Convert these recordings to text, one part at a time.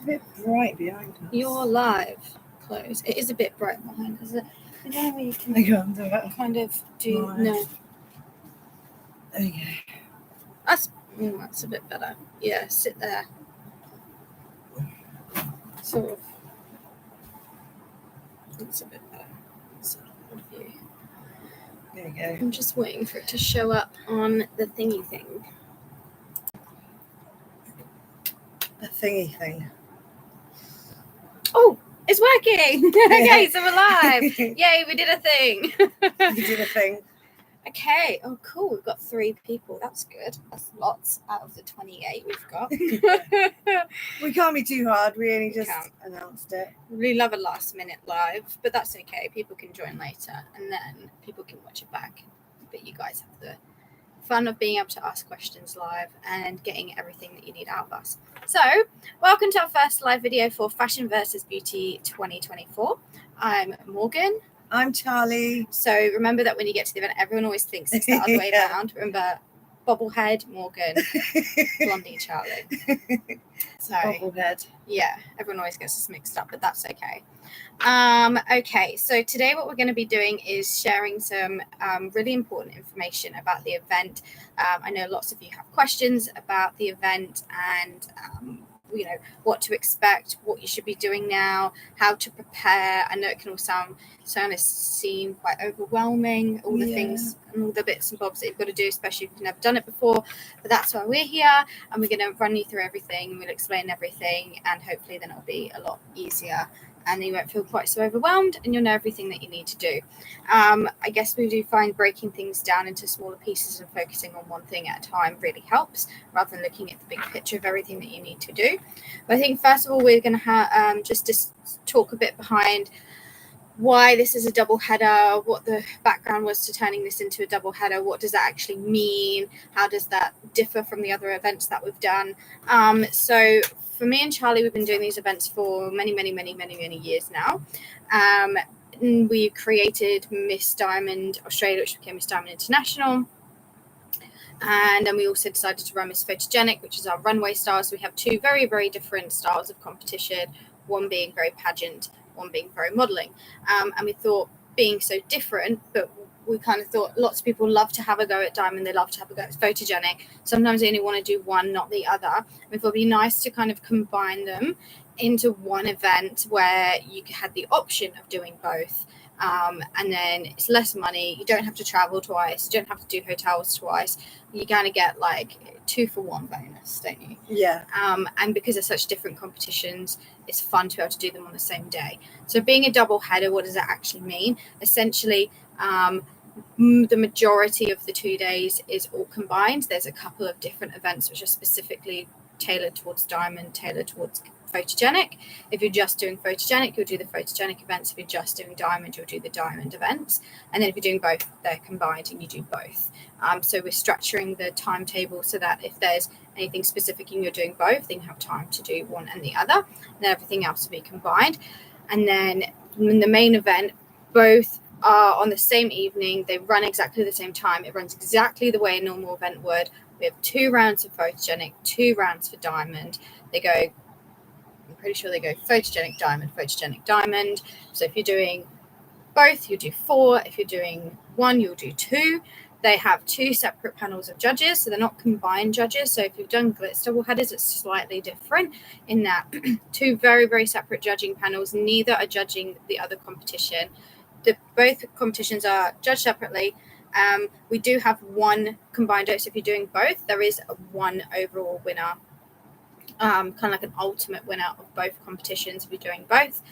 a bit bright behind us. You're live. Close. It is a bit bright behind us. Is there where you can I can't do it. kind of do... Right. No. Okay. That's a bit better. Yeah, sit there. Sort of. That's a bit better. That's a good view. There you go. I'm just waiting for it to show up on the thingy thing. The thingy thing. Oh, it's working! Okay, so we're live. Yay, we did a thing. You did a thing. Okay. Oh, cool. We've got 3 people. That's good. That's lots out of the 28 we've got. We can't be too hard. We only just Can't. announced it. We love a last minute live, but that's okay. People can join later and then people can watch it back. But you guys have the fun of being able to ask questions live and getting everything that you need out of us. So, welcome to our first live video for Fashion vs. Beauty 2024. I'm Morgan. I'm Charlie. So remember that when you get to the event, everyone always thinks it's the other way Yeah. around. Remember, bobblehead, Morgan, blondie, Charlie. So Bobblehead. yeah, everyone always gets us mixed up, but that's okay. Okay, so today what we're going to be doing is sharing some really important information about the event. I know lots of you have questions about the event and you know, what to expect, what you should be doing now, how to prepare. I know it can all seem quite overwhelming, all the things and all the bits and bobs that you've got to do, especially if you've never done it before. But that's why we're here, and we're going to run you through everything. We'll explain everything, and hopefully then it'll be a lot easier and you won't feel quite so overwhelmed, and you'll know everything that you need to do. I guess we do find breaking things down into smaller pieces and focusing on one thing at a time really helps, rather than looking at the big picture of everything that you need to do. But I think first of all, we're going to just talk a bit behind why this is a double header, what the background was to turning this into a double header, what does that actually mean, how does that differ from the other events that we've done. So for me and Charlie, we've been doing these events for many years now. We created Miss Diamond Australia, which became Miss Diamond International. And then we also decided to run Miss Photogenic, which is our runway style. So we have 2 very, very different styles of competition, one being very pageant, one being very modelling. And we thought, being so different, but we kind of thought lots of people love to have a go at Diamond, they love to have a go at Photogenic. Sometimes they only want to do one, not the other. And we thought it'd be nice to kind of combine them into one event where you had the option of doing both. And then it's less money, you don't have to travel twice, you don't have to do hotels twice, you kind of get like 2-for-1 bonus, don't you? Yeah. And because they're such different competitions, it's fun to be able to do them on the same day. So being a double header, what does that actually mean? Essentially, the majority of the 2 days is all combined. There's a couple of different events which are specifically tailored towards Diamond, tailored towards Photogenic. If you're just doing Photogenic, you'll do the Photogenic events. If you're just doing Diamond, you'll do the Diamond events. And then if you're doing both, they're combined and you do both. So we're structuring the timetable so that if there's anything specific and you're doing both, then you have time to do one and the other. And then everything else will be combined. And then in the main event, both are on the same evening. They run exactly the same time. It runs exactly the way a normal event would. We have 2 rounds of Photogenic, 2 rounds for Diamond. I'm pretty sure they go Photogenic, Diamond. So if you're doing both, you do 4. If you're doing 1, you'll do 2. They have 2 separate panels of judges, so they're not combined judges. So if you've done glitz double headers, it's slightly different in that 2 very, very separate judging panels. Neither are judging the other competition. Both competitions are judged separately. We do have 1 combined judge. So if you're doing both, there is a 1 overall winner. Kind of like an ultimate winner of both competitions if you're doing both.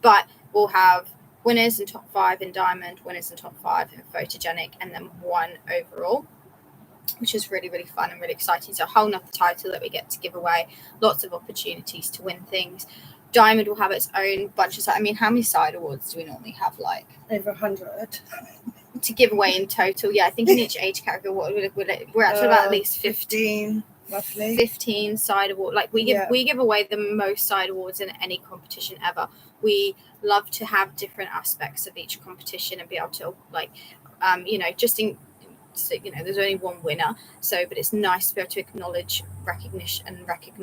But we'll have winners and top 5 in Diamond, winners and top 5 in Photogenic, and then 1 overall, which is really, really fun and really exciting. So a whole nother title that we get to give away, lots of opportunities to win things. Diamond will have its own bunch of, I mean, how many side awards do we normally have? Like Over 100 to give away in total. Yeah, I think in each age category, we're at about at least 15 roughly. 15 side award. Like we give away the most side awards in any competition ever. We love to have different aspects of each competition and be able to just So, there's only one winner. So, but it's nice to be able to recognize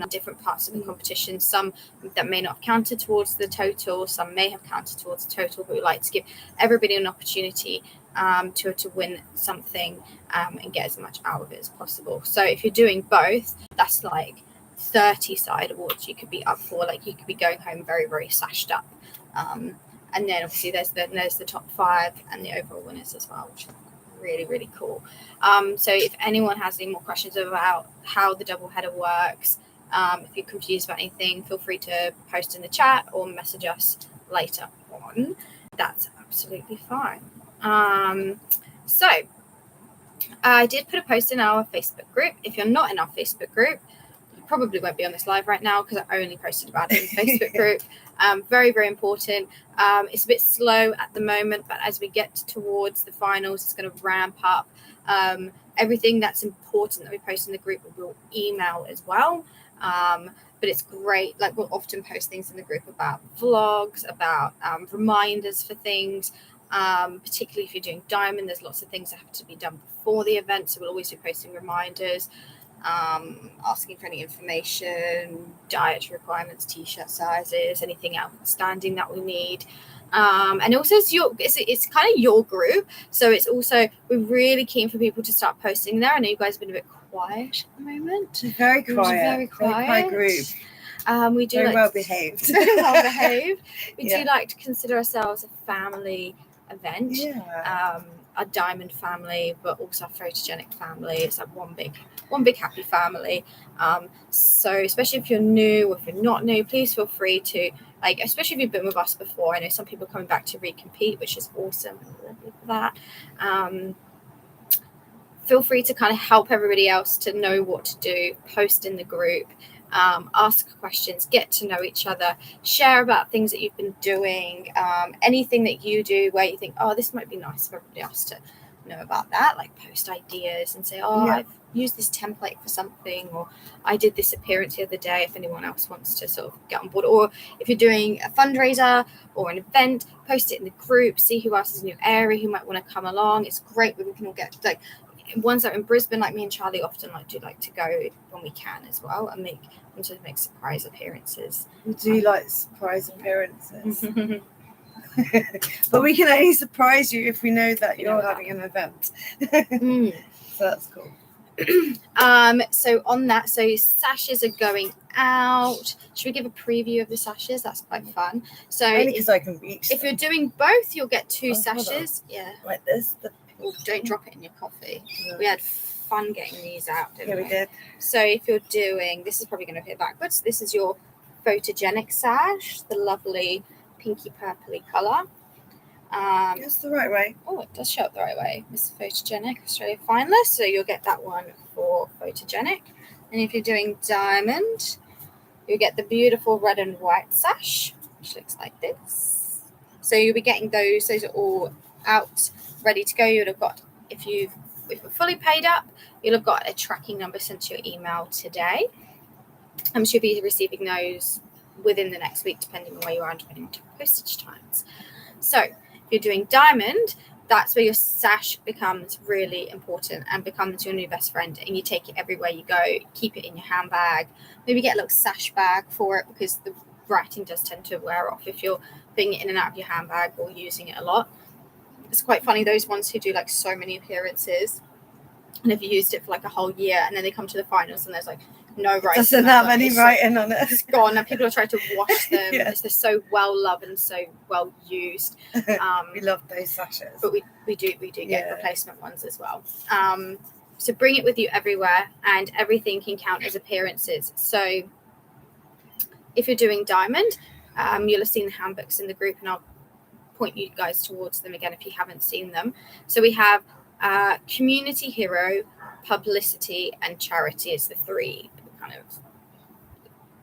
different parts of the competition. Some that may not have counted towards the total, some may have counted towards the total, but we like to give everybody an opportunity to win something and get as much out of it as possible. So if you're doing both, that's like 30 side awards you could be up for. Like you could be going home very, very sashed up. And then obviously there's the top 5 and the overall winners as well, which is really, really cool. So if anyone has any more questions about how the double header works, if you're confused about anything, feel free to post in the chat or message us later on. That's absolutely fine. So I did put a post in our Facebook group. If you're not in our Facebook group, you probably won't be on this live right now because I only posted about it in the Facebook group. Very, very important. It's a bit slow at the moment, but as we get towards the finals, it's going to ramp up. Everything that's important that we post in the group, we'll email as well. But it's great. Like we'll often post things in the group about vlogs, about reminders for things. Particularly if you're doing diamond, there's lots of things that have to be done before the event. So we'll always be posting reminders, asking for any information, dietary requirements, t-shirt sizes, anything outstanding that we need. And also it's kind of your group. So it's also, we're really keen for people to start posting there. I know you guys have been a bit quiet at the moment. Very quiet. Very quiet group. We do very like well behaved. very well behaved. We Yeah. do like to consider ourselves a family event. Yeah. A diamond family, but also a photogenic family. It's like one big happy family. So especially if you're new or if you're not new, please feel free to, like, especially if you've been with us before. I know some people are coming back to recompete, which is awesome. I love you for that. Feel free to kind of help everybody else to know what to do, post in the group, ask questions, get to know each other, share about things that you've been doing, anything that you do where you think, oh, this might be nice for everybody else to know about that, like post ideas and say, oh, Yeah. I've used this template for something, or I did this appearance the other day, if anyone else wants to sort of get on board. Or if you're doing a fundraiser or an event, post it in the group, see who else is in your area who might want to come along. It's great when we can all get, like, ones that are in Brisbane, like me and Charlie often like to go when we can as well, and make surprise appearances. We do like surprise appearances. But we can only surprise you if we know that you're having an event. So that's cool. So on that, so sashes are going out. Should we give a preview of the sashes? That's quite fun. So Only because I can reach if them. you're doing both, you'll get 2 Oh, hold on. sashes. Yeah. Like this. Oh, don't drop it in your coffee. Yeah. We had fun getting these out, didn't we? Yeah, we did. So if you're doing, this is probably going to appear backwards. This is your photogenic sash, the lovely pinky purpley colour. It's the right way. Oh, it does show up the right way. Miss Photogenic Australia finalist. So you'll get that one for photogenic. And if you're doing diamond, you'll get the beautiful red and white sash, which looks like this. So you'll be getting those. Those are all out, ready to go. You'll have got, if you're fully paid up, you'll have got a tracking number sent to your email today. I'm sure you'll be receiving those within the next week, depending on where you are and depending on postage times. So if you're doing diamond, that's where your sash becomes really important and becomes your new best friend, and you take it everywhere you go. Keep it in your handbag. Maybe get a little sash bag for it, because the writing does tend to wear off if you're putting it in and out of your handbag or using it a lot. It's quite funny, those ones who do like so many appearances and have used it for like a whole year, and then they come to the finals and there's like no writing. Doesn't have any writing on it. It's gone, and people are trying to wash them. Yeah. They're so well loved and so well used. We love those sashes. But we do get Yeah. replacement ones as well. So bring it with you everywhere, and everything can count as appearances. So if you're doing diamond, you'll have seen the handbooks in the group, and I'll point you guys towards them again if you haven't seen them. So we have community hero, publicity, and charity is the 3 kind of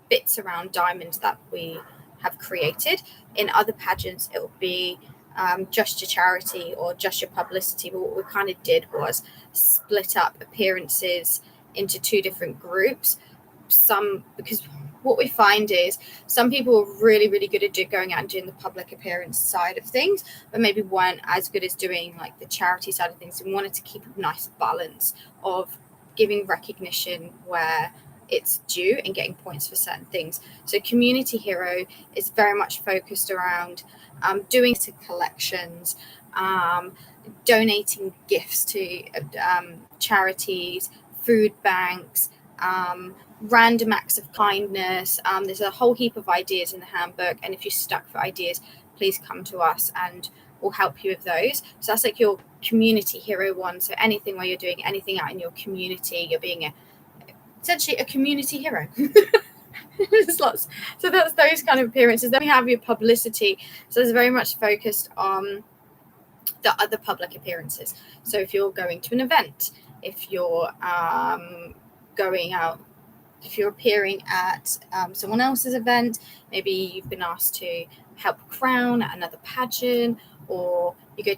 bits around diamond that we have created. In other pageants, it will be just your charity or just your publicity. But what we kind of did was split up appearances into 2 different groups. Some, because what we find is some people are really, really good at going out and doing the public appearance side of things, but maybe weren't as good as doing like the charity side of things, and wanted to keep a nice balance of giving recognition where it's due and getting points for certain things. So Community Hero is very much focused around doing collections, donating gifts to charities, food banks, random acts of kindness. There's a whole heap of ideas in the handbook, and if you're stuck for ideas, please come to us and we'll help you with those. So that's like your Community Hero one. So anything where you're doing anything out in your community, you're being essentially a community hero. There's lots. So that's those kind of appearances. Then we have your publicity. So it's very much focused on the other public appearances. So if you're going to an event, if you're going out, if you're appearing at someone else's event, maybe you've been asked to help crown at another pageant, or you go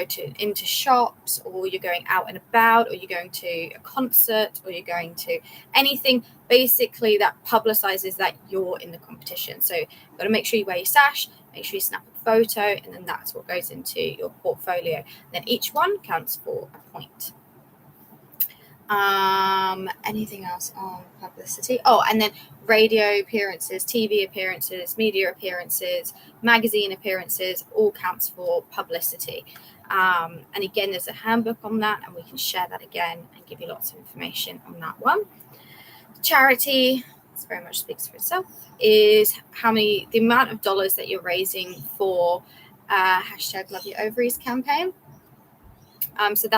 to into shops, or you're going out and about, or you're going to a concert, or you're going to anything basically that publicizes that you're in the competition. So you've got to make sure you wear your sash, make sure you snap a photo, and then that's what goes into your portfolio. And then each one counts for a point. Anything else on publicity? Oh, and then radio appearances, TV appearances, media appearances, magazine appearances, all counts for publicity. And again, there's a handbook on that, and we can share that again and give you lots of information on that one. Charity, this very much speaks for itself, is the amount of dollars that you're raising for hashtag Love Your Ovaries campaign. So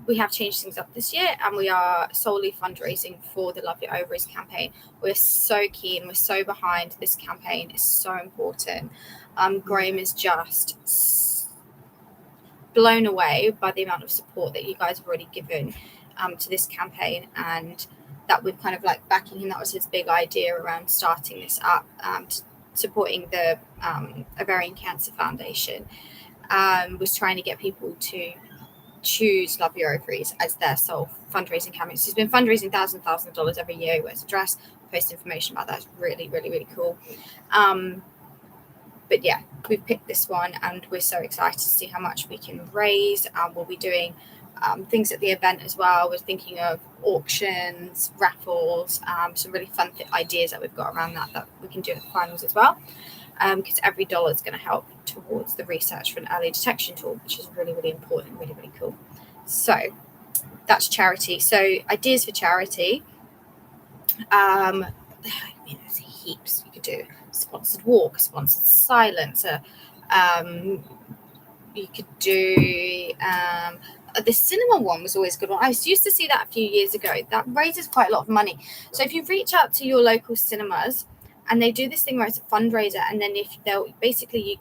we have changed things up this year, and we are solely fundraising for the Love Your Ovaries campaign. We're so keen, we're so behind this campaign. It's so important. Graham is just blown away by the amount of support that you guys have already given to this campaign, and that we're kind of like backing him. That was his big idea around starting this up, supporting the Ovarian Cancer Foundation. Was trying to get people to choose Love Your Ovaries as their sole fundraising campaign. So he's been fundraising thousands of dollars every year. He wears a dress, post information about that. It's really, really, really cool. But yeah, we've picked this one, and we're so excited to see how much we can raise. We'll be doing things at the event as well. We're thinking of auctions, raffles, some really fun ideas that we've got around that we can do at the finals as well. Because every dollar is going to help towards the research for an early detection tool, which is really, really important, really, really cool. So that's charity. So ideas for charity. There's heaps you could do. Sponsored walk, sponsored silence. You could do the cinema one was always a good one. I used to see that a few years ago. That raises quite a lot of money. So if you reach out to your local cinemas, and they do this thing where it's a fundraiser, and then you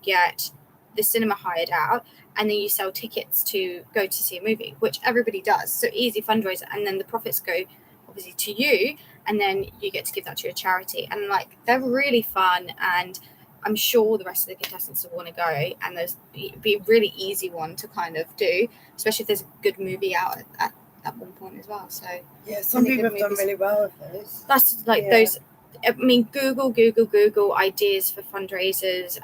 get the cinema hired out, and then you sell tickets to go to see a movie, which everybody does. So easy fundraiser, and then the profits go obviously to you, and then you get to give that to your charity. And like they're really fun, and I'm sure the rest of the contestants will want to go. And it'd be a really easy one to kind of do, especially if there's a good movie out at one point as well. So yeah, some people have done really well with those. That's like those. I mean, Google ideas for fundraisers,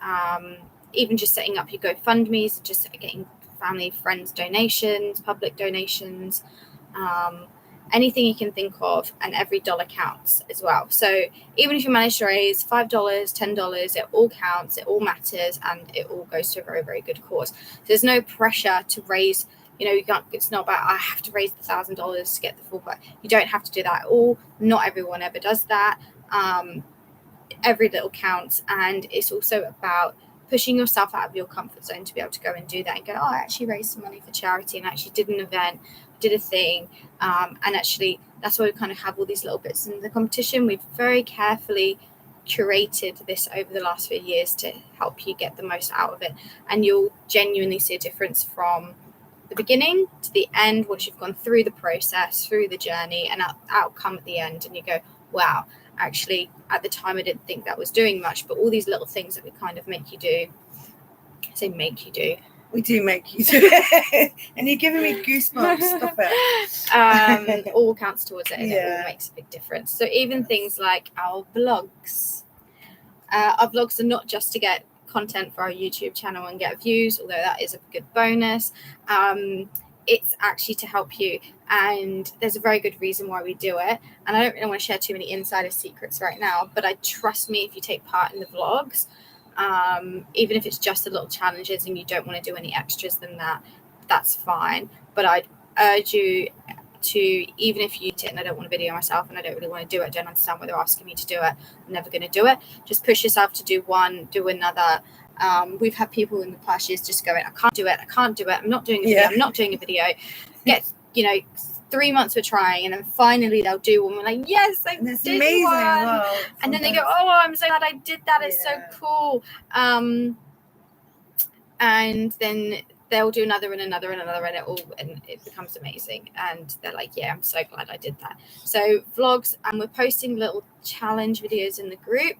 even just setting up your GoFundMes, just getting family, friends donations, public donations, anything you can think of, and every dollar counts as well. So even if you manage to raise $5, $10, it all counts, it all matters, and it all goes to a very, very good cause. So there's no pressure to raise. You can't. It's not about I have to raise $1,000 to get the full buck. You don't have to do that at all. Not everyone ever does that. Every little counts, and it's also about pushing yourself out of your comfort zone to be able to go and do that and go, I actually raised some money for charity, and actually did an event, did a thing, and actually that's why we kind of have all these little bits in the competition. We've very carefully curated this over the last few years to help you get the most out of it, and you'll genuinely see a difference from the beginning to the end once you've gone through the process, through the journey, and outcome at the end, and you go, wow, actually at the time I didn't think that was doing much, but all these little things that we kind of make you do We do make you do it. And you're giving me goosebumps. Stop it. All counts towards it, and it Yeah. all makes a big difference. So even things like our vlogs. Our vlogs are not just to get content for our YouTube channel and get views, although that is a good bonus. It's actually to help you, and there's a very good reason why we do it. And I don't really want to share too many insider secrets right now, but trust me, if you take part in the vlogs, even if it's just the little challenges and you don't want to do any extras than that, that's fine. But I'd urge you to, even if you did, and I don't want to video myself and I don't really want to do it, I don't understand why they're asking me to do it, I'm never going to do it. Just push yourself to do one, do another. We've had people in the past years just going, I can't do it, I'm not doing a video, I'm not doing a video. Get 3 months we're trying, and then finally they'll do one. We're like, yes, I did amazing. one. Wow. And then they go, oh, I'm so glad I did that, it's so cool. And then they'll do another and another and another, and it becomes amazing. And they're like, yeah, I'm so glad I did that. So vlogs, and we're posting little challenge videos in the group.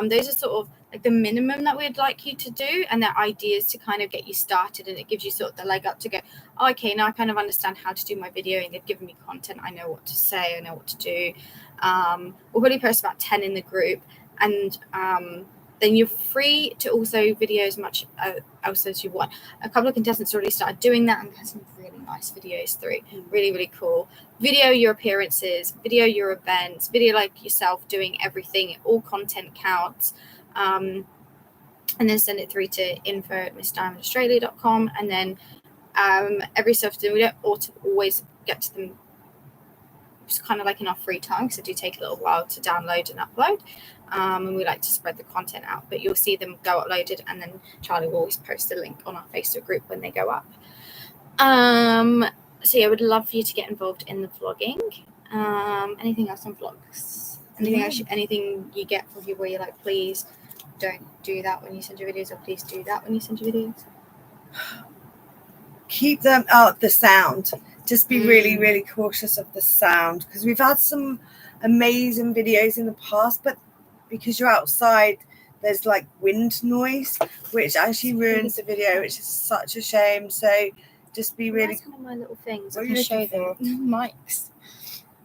Those are sort of like the minimum that we'd like you to do, and they're ideas to kind of get you started, and it gives you sort of the leg up to go, oh, okay, now I kind of understand how to do my video, and they've given me content, I know what to say, I know what to do. We'll probably post about 10 in the group, and then you're free to also video as much else as you want. A couple of contestants already started doing that, and we had some really nice videos through. Really, really cool. Video your appearances, video your events, video like yourself doing everything. All content counts. And then send it through to info@missdiamondaustralia.com. And then every so often, we don't always get to them. It's kind of like in our free time, because it do take a little while to download and upload. And we like to spread the content out, but you'll see them go uploaded, and then Charlie will always post a link on our Facebook group when they go up. So yeah, I would love for you to get involved in the vlogging. Anything else on vlogs? Anything you get from people where you're like, please don't do that when you send your videos, or please do that when you send your videos? Keep them out the sound. Just be really, really cautious of the sound, because we've had some amazing videos in the past, but because you're outside, there's like wind noise, which actually ruins the video, which is such a shame. So just be really. That's one of my little things. What I are you can show looking them mics.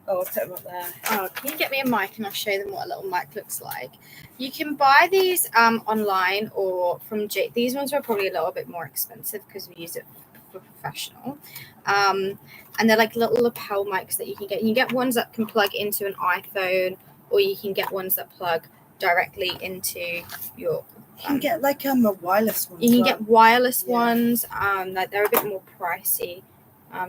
Oh, I'll put them up there. Oh, can you get me a mic, and I'll show them what a little mic looks like? You can buy these online or from These ones are probably a little bit more expensive because we use it for professional. And they're like little lapel mics that you can get. You can get ones that can plug into an iPhone, or you can get ones that plug directly into your. You can get like a wireless one. You can get wireless ones. Like they're a bit more pricey.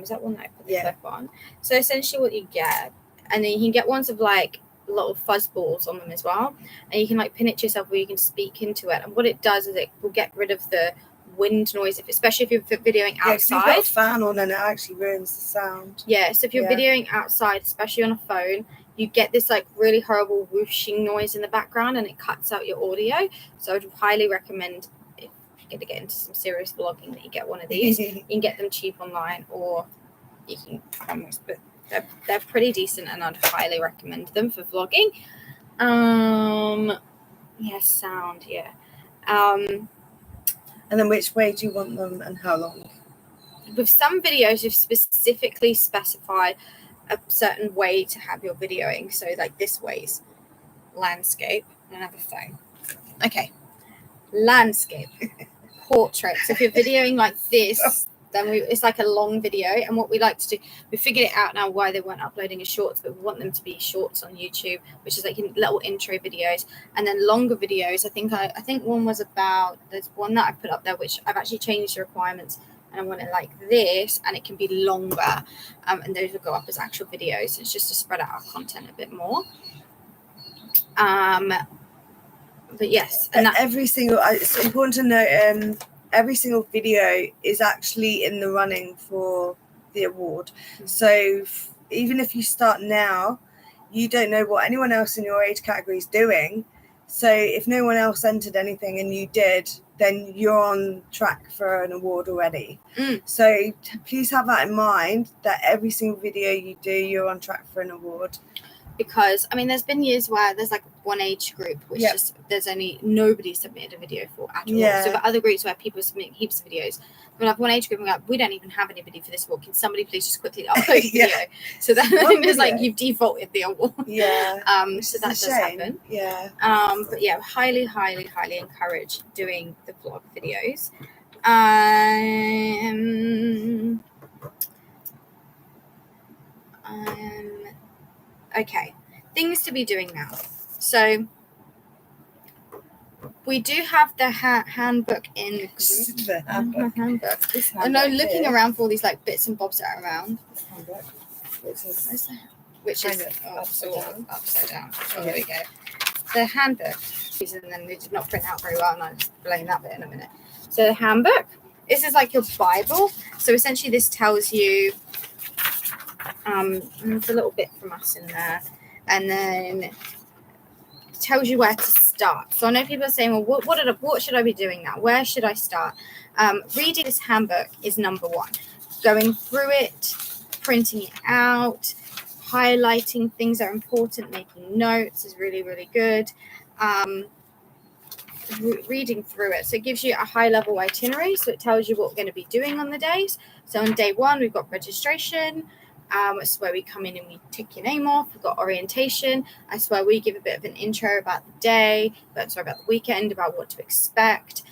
Is that one that I put the clip on? So essentially what you get, and then you can get ones of like little fuzz balls on them as well, and you can like pin it to yourself where you can speak into it, and what it does is it will get rid of the wind noise, especially if you're videoing outside. You've got a fan on, and it actually ruins the sound. Yeah, so if you're videoing outside, especially on a phone, you get this like really horrible whooshing noise in the background, and it cuts out your audio. So I'd highly recommend, if you're going to get into some serious vlogging, that you get one of these. You can get them cheap online, or you can almost, but they're pretty decent, and I'd highly recommend them for vlogging. Sound. And then which way do you want them, and how long? With some videos, you've specifically specified a certain way to have your videoing. So like this way's landscape. And another phone. Okay. Landscape. Portrait. So if you're videoing like this, then it's like a long video. And what we like to do, we figured it out now why they weren't uploading as shorts, but we want them to be shorts on YouTube, which is like little intro videos. And then longer videos. I think one was about, there's one that I put up there, which I've actually changed the requirements, and I want it like this, and it can be longer, and those will go up as actual videos. It's just to spread out our content a bit more. But yes, and it's important to note, every single video is actually in the running for the award. So even if you start now, you don't know what anyone else in your age category is doing. So if no one else entered anything and you did, then you're on track for an award already. So please have that in mind, that every single video you do, you're on track for an award. because I mean, there's been years where there's like one age group which just there's only nobody submitted a video for at all. So, but other groups where people submit heaps of videos, we'll have one age group and like, we don't even have anybody for this award. Can somebody please just quickly upload a video? So then it's like you've defaulted the award. So that does happen. But yeah, highly encourage doing the vlog videos. Okay, things to be doing now. So we do have the handbook in the handbook. I know, looking around for all these like bits and bobs that are around. This handbook, which is upside down. Oh, there we go. The handbook, and then they did not print out very well, and I'll explain that bit in a minute. So the handbook, this is like your Bible. So essentially, this tells you. There's a little bit from us in there, and then it tells you where to start. So I know people are saying, well, what should I be doing now? Where should I start? Reading this handbook is number one. Going through it, printing it out, highlighting things that are important, making notes is really, really good. Reading through it. So it gives you a high level itinerary. So it tells you what we're going to be doing on the days. So on day one, we've got registration. It's where we come in and we tick your name off. We've got orientation. That's where we give a bit of an intro about the day, about the weekend, about what to expect.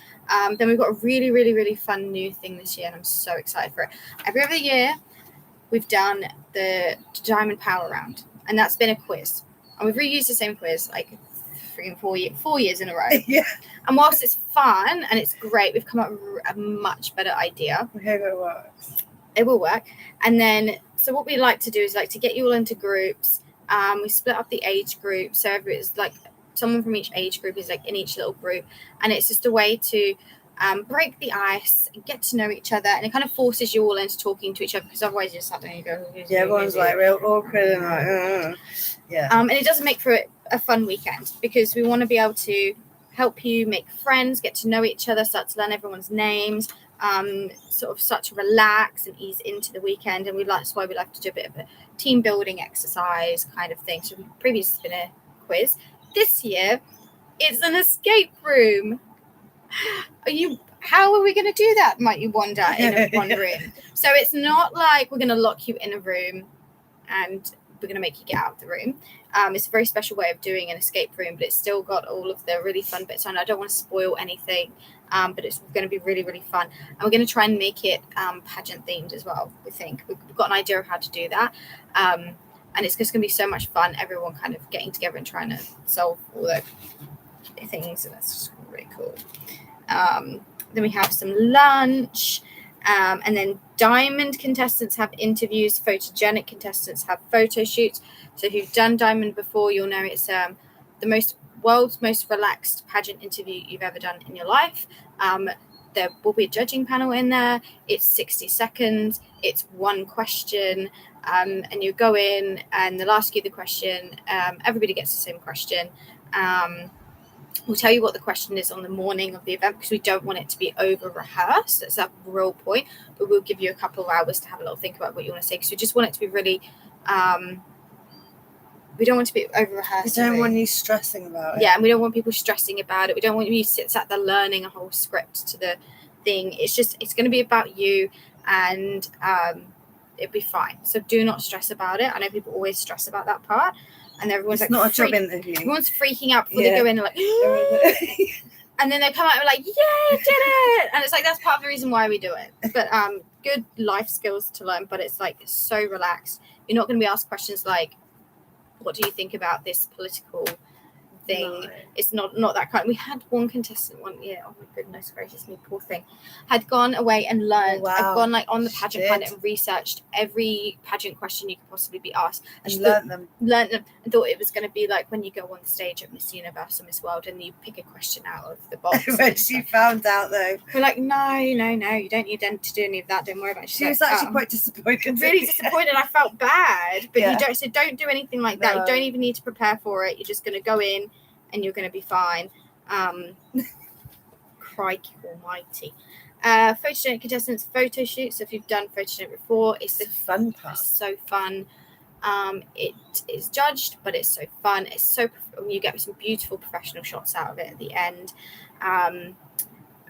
Then we've got a really, really, really fun new thing this year, and I'm so excited for it. Every other year, we've done the Diamond Power Round, and that's been a quiz. And we've reused the same quiz like 4 years in a row. And whilst it's fun and it's great, we've come up with a much better idea. I hope it works. It will work. And then, so what we like to do is like to get you all into groups. We split up the age group. So it's like someone from each age group is like in each little group. And it's just a way to break the ice and get to know each other. And it kind of forces you all into talking to each other, because otherwise you just sat down and you go, everyone's like real awkward and like, and it doesn't make for a fun weekend, because we want to be able to help you make friends, get to know each other, start to learn everyone's names, sort of start to relax and ease into the weekend. And that's why we like to do a bit of a team building exercise kind of thing. So previously it's been a quiz. This year it's an escape room. How are we going to do that, might you wonder, in one room? So it's not like we're going to lock you in a room and we're going to make you get out of the room. It's a very special way of doing an escape room, but it's still got all of the really fun bits on. I don't want to spoil anything, but it's going to be really, really fun. And we're going to try and make it pageant themed as well, we think. We've got an idea of how to do that. And it's just going to be so much fun, everyone kind of getting together and trying to solve all the things. So that's just really cool. Then we have some lunch. And then Diamond contestants have interviews, photogenic contestants have photo shoots. So if you've done Diamond before, you'll know it's the world's most relaxed pageant interview you've ever done in your life. There will be a judging panel in there. It's 60 seconds. It's one question. And you go in and they'll ask you the question. Everybody gets the same question. We'll tell you what the question is on the morning of the event, because we don't want it to be over rehearsed. That's a real point. But we'll give you a couple of hours to have a little think about what you want to say, because we just want it to be really, we don't want it to be over rehearsed. We don't want you stressing about it. Yeah, and we don't want people stressing about it. We don't want you sat there learning a whole script to the thing. It's going to be about you, and it'll be fine. So do not stress about it. I know people always stress about that part. And everyone's it's like, not a job interview. Everyone's freaking out before they go in, and like, and then they come out and like, yeah, did it! And it's like, that's part of the reason why we do it. But good life skills to learn. But it's like so relaxed. You're not going to be asked questions like, what do you think about this political thing? No. It's not that kind. We had one contestant one year. Oh my goodness gracious me, poor thing. Had gone away and learned. Had gone like on the pageant planet and researched every pageant question you could possibly be asked. And learned them. And thought it was going to be like when you go on the stage at Miss Universe or Miss World and you pick a question out of the box. When she found out though. We're like, no, you don't need to do any of that. Don't worry about it. She was actually quite disappointed. Really disappointed. I felt bad. But don't do anything like that. No. You don't even need to prepare for it. You're just going to go in and you're going to be fine. Crikey almighty. Photogenic contestants, photo shoots. So if you've done photogenic before, it's the fun part. It's so fun. It is judged, but it's so fun. You get some beautiful professional shots out of it at the end. And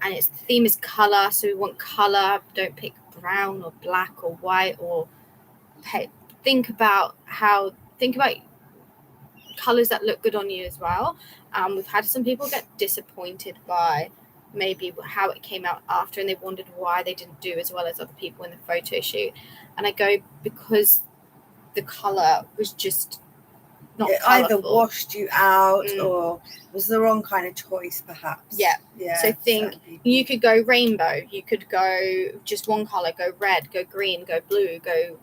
the theme is color, so we want color. Don't pick brown or black or white, or think about colors that look good on you as well. We've had some people get disappointed by maybe how it came out after, and they wondered why they didn't do as well as other people in the photo shoot. And I go, because the color was just not it colourful. either washed you out or was the wrong kind of choice, perhaps. Yeah. So think you could go rainbow, you could go just one color, go red, go green, go blue, go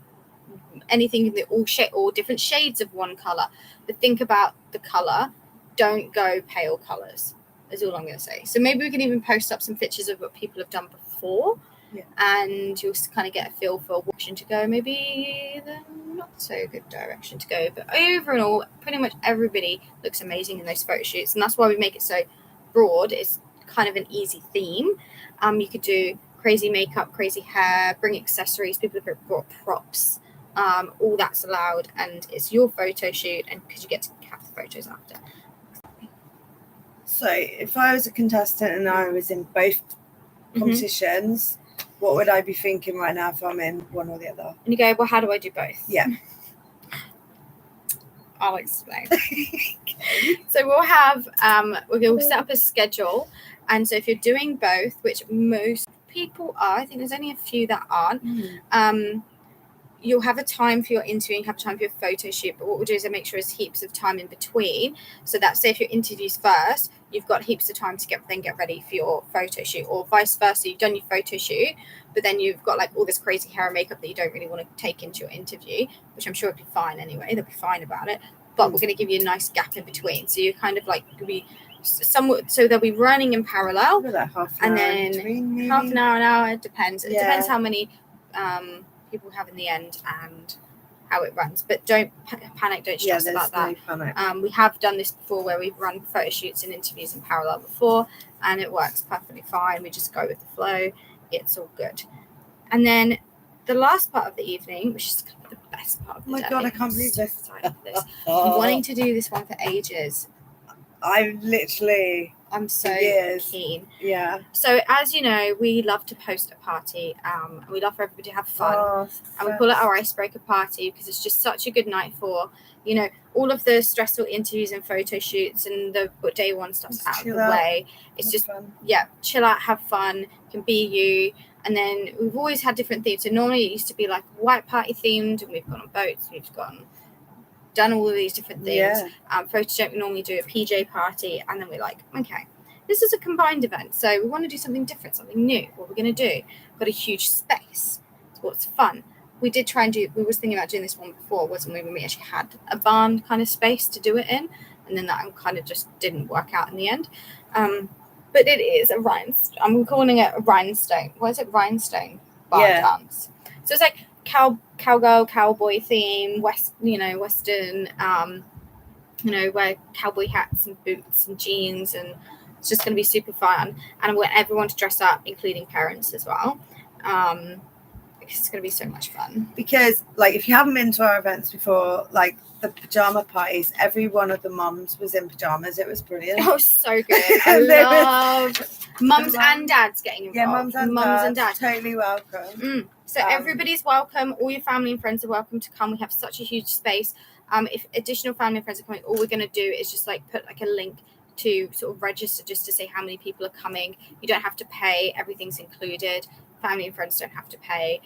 anything in the all different shades of one color. But think about the color. Don't go pale colors. Is all I'm going to say. So maybe we can even post up some pictures of what people have done before, and you'll kind of get a feel for what direction to go. Maybe the not so good direction to go. But overall, pretty much everybody looks amazing in those photo shoots, and that's why we make it so broad. It's kind of an easy theme. You could do crazy makeup, crazy hair, bring accessories. People have brought props. All that's allowed, and it's your photo shoot, and because you get to have the photos after. So if I was a contestant and I was in both competitions, what would I be thinking right now if I'm in one or the other? And you go, well, how do I do both? Yeah. I'll explain. So we'll have, we'll set up a schedule. And so if you're doing both, which most people are, I think there's only a few that aren't, you'll have a time for your interview and have time for your photo shoot. But what we'll do is make sure there's heaps of time in between. So that, say if your interview's first, you've got heaps of time to get ready for your photo shoot, or vice versa. You've done your photo shoot, but then you've got like all this crazy hair and makeup that you don't really want to take into your interview, which I'm sure would be fine anyway. They'll be fine about it. But we're going to give you a nice gap in between. So you kind of like could be somewhat, so they'll be running in parallel, and then half an hour, it depends. It depends how many people have in the end and how it runs, but don't panic, don't stress about that. No we have done this before where we've run photo shoots and interviews in parallel before, and it works perfectly fine. We just go with the flow, it's all good. And then the last part of the evening, which is kind of the best part of the day. God, I can't believe this. I'm wanting to do this one for ages. I'm so keen. Yeah. So as you know, we love to host a party, and we love for everybody to have fun. And we call it our icebreaker party because it's just such a good night for, you know, all of the stressful interviews and photo shoots and the day one stuff's out of the way. It's just fun. Chill out, have fun, can be you. And then we've always had different themes. So normally it used to be like white party themed, and we've gone on boats, we've done all of these different things. Photo we normally do a PJ party, and then we're like, okay, this is a combined event, so we want to do something different, something new. What we're going to do? Got a huge space. So what's fun? We did try and we was thinking about doing this one before, wasn't we? When we actually had a barn kind of space to do it in, and then that kind of just didn't work out in the end. But it is a rhinestone. I'm calling it a rhinestone. What is it? Rhinestone barn dance. So it's like cowgirl, cowboy theme, Western, wear cowboy hats and boots and jeans, and it's just going to be super fun. And I want everyone to dress up, including parents as well. It's going to be so much fun. Because, like, if you haven't been to our events before, like the pajama parties, every one of the mums was in pajamas. It was brilliant. Oh, so good. I love mums and dads getting involved. Yeah, mums and dads. Totally welcome. So everybody's welcome. All your family and friends are welcome to come. We have such a huge space. If additional family and friends are coming, all we're going to do is just like put like a link to sort of register just to say how many people are coming. You don't have to pay. Everything's included. Family and friends don't have to pay.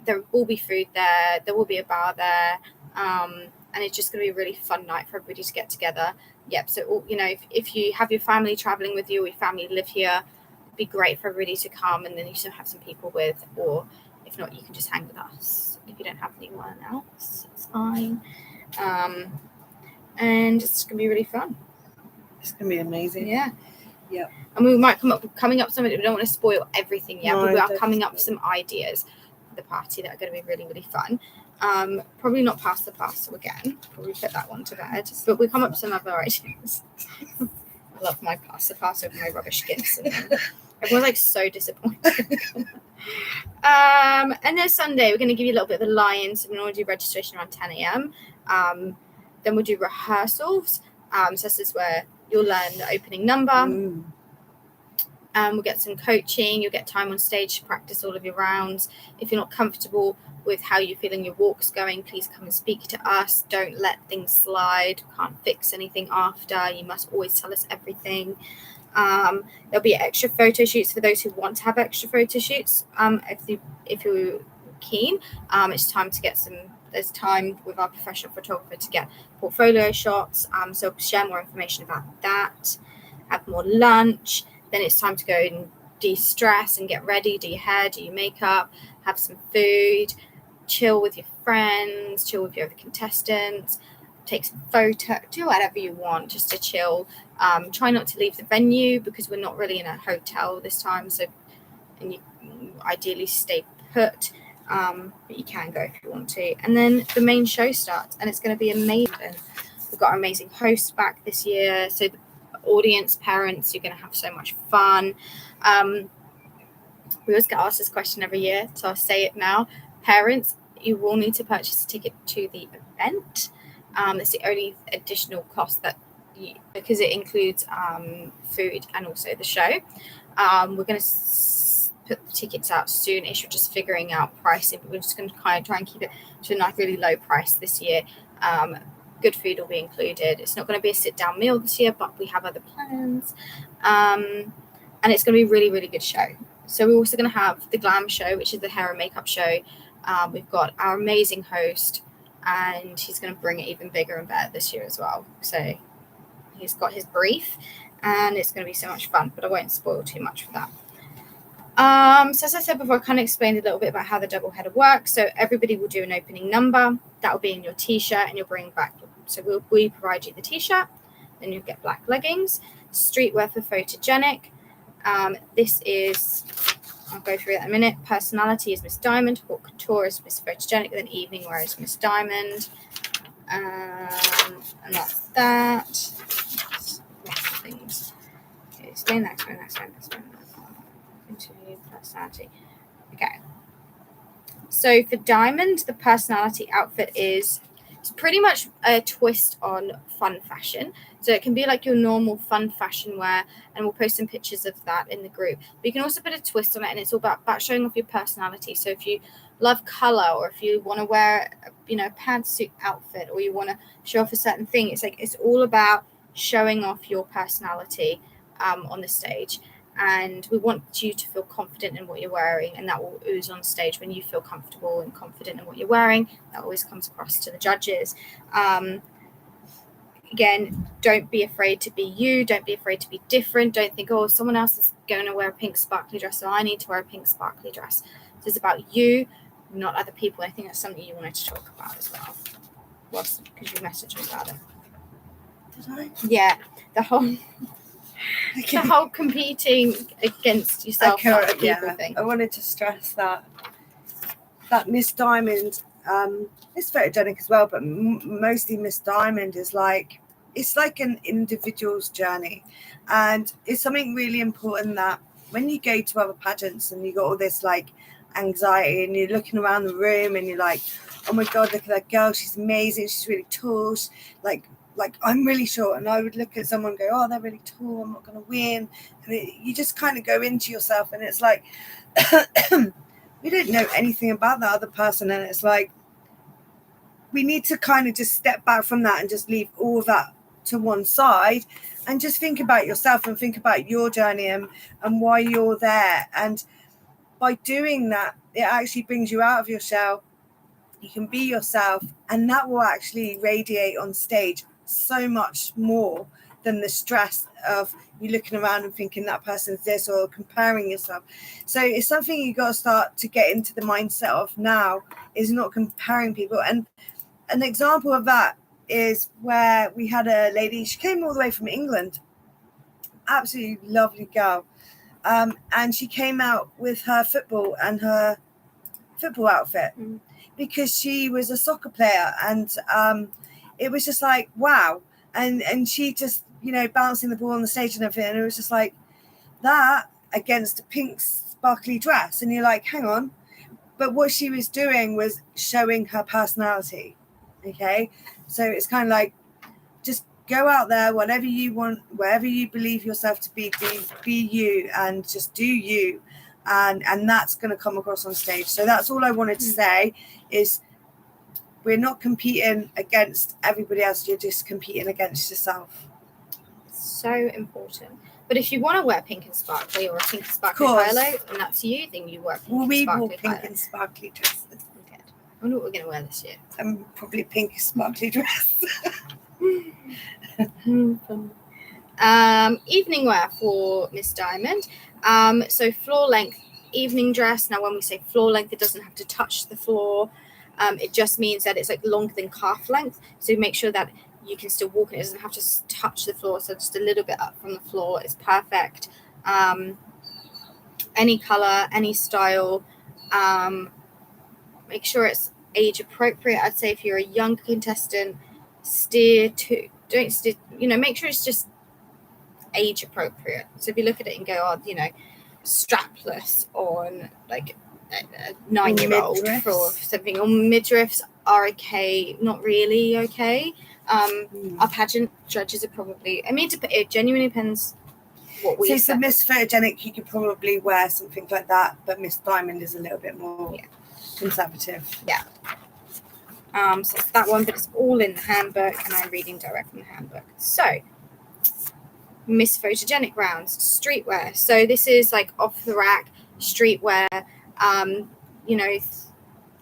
There will be food there. There will be a bar there. And it's just going to be a really fun night for everybody to get together. Yep. So, if you have your family traveling with you, or your family live here, it'd be great for everybody to come, and then you still have some people with, or if not, you can just hang with us. If you don't have anyone else, it's fine. And it's going to be really fun. It's going to be amazing. Yeah. Yep. And we might coming up something. We don't want to spoil everything yet, but we are coming up with some ideas for the party that are going to be really, really fun. Probably not past the parcel again. Probably put that one to bed. But we come up with some other ideas. I love my past the parcel with my rubbish gifts and Everyone's like so disappointed. And then Sunday, we're going to give you a little bit of a lie-in. So we're going to do registration around 10 a.m. Then we'll do rehearsals. So this is where you'll learn the opening number. We'll get some coaching. You'll get time on stage to practice all of your rounds. If you're not comfortable with how you're feeling your walk's going, please come and speak to us. Don't let things slide. Can't fix anything after. You must always tell us everything. There'll be extra photo shoots for those who want to have extra photo shoots. If you're keen, it's time to get some. There's time with our professional photographer to get portfolio shots. So we'll share more information about that. Have more lunch. Then it's time to go and de-stress and get ready. Do your hair, do your makeup, have some food, chill with your friends, chill with your other contestants, take some photo, do whatever you want just to chill. Try not to leave the venue because we're not really in a hotel this time. So, and you ideally stay put, but you can go if you want to. And then the main show starts, and it's going to be amazing. We've got our amazing hosts back this year. So the audience, parents, you're going to have so much fun. We always get asked this question every year, so I'll say it now. Parents, you will need to purchase a ticket to the event. It's the only additional cost that because it includes food and also the show. We're going to put the tickets out soon-ish. We're just figuring out pricing, but we're just going to kind of try and keep it to a nice, really low price this year. Good food will be included. It's not going to be a sit-down meal this year, but we have other plans. And it's going to be a really, really good show. So we're also going to have the glam show, which is the hair and makeup show. We've got our amazing host, and he's going to bring it even bigger and better this year as well. So he's got his brief, and it's going to be so much fun, but I won't spoil too much for that. So as I said before, I kind of explained a little bit about how the double header works. So everybody will do an opening number. That will be in your t-shirt, and you'll bring back. So we provide you the t-shirt, then you'll get black leggings. Streetwear for photogenic. This is, I'll go through that in a minute. Personality is Miss Diamond. Haute couture is Miss Photogenic. And then evening wear is Miss Diamond. And that's that. Things. Okay, stay next one. Interview personality. Okay. So for Diamond, the personality outfit is it's pretty much a twist on fun fashion. So it can be like your normal fun fashion wear, and we'll post some pictures of that in the group. But you can also put a twist on it, and it's all about showing off your personality. So if you love color, or if you want to wear, a pantsuit outfit, or you want to show off a certain thing, it's all about showing off your personality on the stage. And we want you to feel confident in what you're wearing, and that will ooze on stage when you feel comfortable and confident in what you're wearing. That always comes across to the judges. Again, don't be afraid to be you. Don't be afraid to be different. Don't think, oh, someone else is going to wear a pink sparkly dress, so I need to wear a pink sparkly dress. So it's about you, not other people. I think that's something you wanted to talk about as well. Because you messaged me about it. Did I? Yeah, the whole competing against yourself thing. I wanted to stress that Miss Diamond, it's photogenic as well, but mostly Miss Diamond is it's like an individual's journey, and it's something really important that when you go to other pageants and you got all this anxiety and you're looking around the room and you're like, oh my god, look at that girl, she's amazing, she's really tall, she's like I'm really short, and I would look at someone and go, oh, they're really tall, I'm not going to win. And you just kind of go into yourself, and it's like we don't know anything about that other person, and it's like we need to kind of just step back from that and just leave all of that to one side and just think about yourself and think about your journey and why you're there. And by doing that, it actually brings you out of your shell. You can be yourself, and that will actually radiate on stage so much more than the stress of you looking around and thinking that person's this or comparing yourself. So it's something you got to start to get into the mindset of now, is not comparing people. And an example of that is where we had a lady, she came all the way from England, absolutely lovely girl, and she came out with her football outfit because she was a soccer player, and it was just like, wow. And she just, bouncing the ball on the stage and everything. And it was just like that. against a pink sparkly dress, and you're like, hang on. But what she was doing was showing her personality. Okay, so it's kind of like, just go out there, whatever you want, wherever you believe yourself to be you, and just do you, and that's going to come across on stage. So that's all I wanted to say, is we're not competing against everybody else, you're just competing against yourself. So important. But if you want to wear pink and sparkly, or a pink and sparkly Course. highlight, and that's you, then you wear pink Well, and we sparkly wore pink highlight. and sparkly dresses. Okay. I wonder what we're going to wear this year. Probably a pink sparkly dress. Evening wear for Miss Diamond. So floor length evening dress. Now, when we say floor length, it doesn't have to touch the floor. It just means that it's like longer than calf length. So make sure that you can still walk in. It doesn't have to touch the floor. So just a little bit up from the floor is perfect. Any color, any style. Make sure it's age appropriate. I'd say if you're a young contestant, make sure it's just age appropriate. So if you look at it and go, strapless on like a 9-year-old for something, or midriffs are okay, not really okay. Our pageant judges are probably, it genuinely depends what we so for Miss Photogenic, you could probably wear something like that, but Miss Diamond is a little bit more conservative. Yeah. So it's that one, but it's all in the handbook, and I'm reading direct from the handbook. So Miss Photogenic rounds, streetwear. So this is like off the rack streetwear.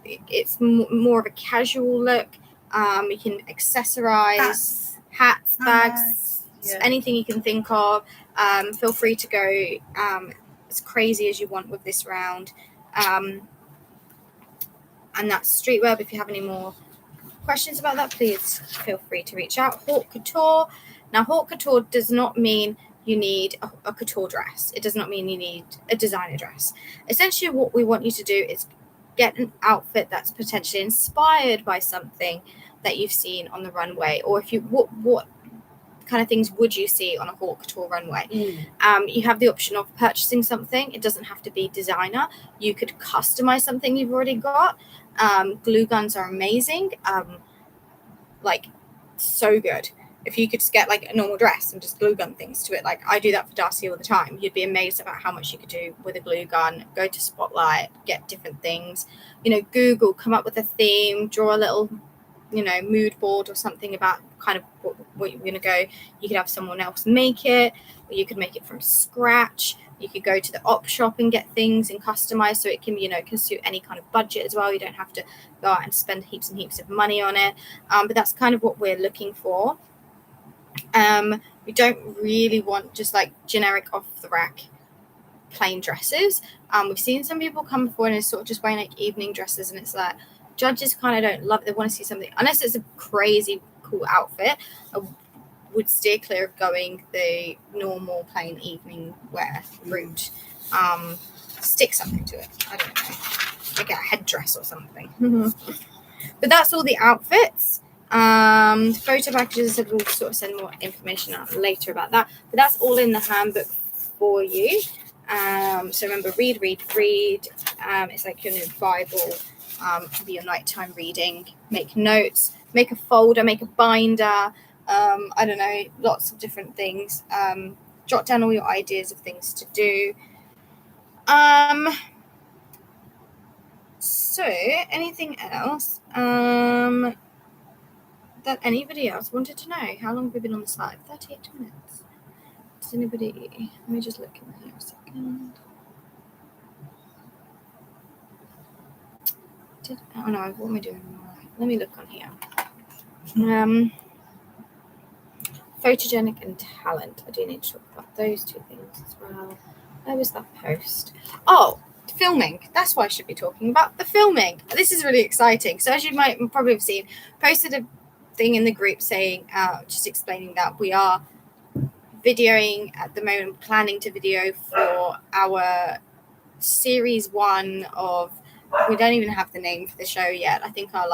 It's more of a casual look. You can accessorize hats, bags, anything you can think of. Feel free to go as crazy as you want with this round. And that's streetwear. But if you have any more questions about that, please feel free to reach out. Haute couture. Now, haute couture does not mean you need a couture dress. It does not mean you need a designer dress. Essentially, what we want you to do is get an outfit that's potentially inspired by something that you've seen on the runway, or if you what kind of things would you see on a haute couture runway? You have the option of purchasing something. It doesn't have to be designer. You could customize something you've already got. Glue guns are amazing. So good. If you could just get like a normal dress and just glue gun things to it, like I do that for Darcy all the time, you'd be amazed about how much you could do with a glue gun. Go to Spotlight, get different things, Google, come up with a theme, draw a little, mood board or something about kind of what you're going to go. You could have someone else make it, or you could make it from scratch. You could go to the op shop and get things and customize, so it can, can suit any kind of budget as well. You don't have to go out and spend heaps and heaps of money on it. But that's kind of what we're looking for. We don't really want just like generic off the rack plain dresses. We've seen some people come before and is sort of just wearing like evening dresses, and it's like judges kind of don't love it. They want to see something, unless it's a crazy cool outfit. I would steer clear of going the normal plain evening wear route. Stick something to it. I don't know, like a headdress or something. But that's all the outfits. Photo packages, I said we'll sort of send more information out later about that, but that's all in the handbook for you. So remember, read. It's like your new Bible. Can be your nighttime reading. Make notes, make a folder, make a binder. I don't know, lots of different things. Jot down all your ideas of things to do. So anything else? That anybody else wanted to know? How long have we been on this live? 38 minutes. Does anybody? Let me just look in here a second. Oh no, what am I doing? Let me look on here. Photogenic and talent. I do need to talk about those two things as well. Where was that post? Oh, filming. That's what I should be talking about. The filming. This is really exciting. So as you might probably have seen, posted a thing in the group saying, just explaining that we are videoing at the moment, planning to video for our series 1 of, we don't even have the name for the show yet. I think our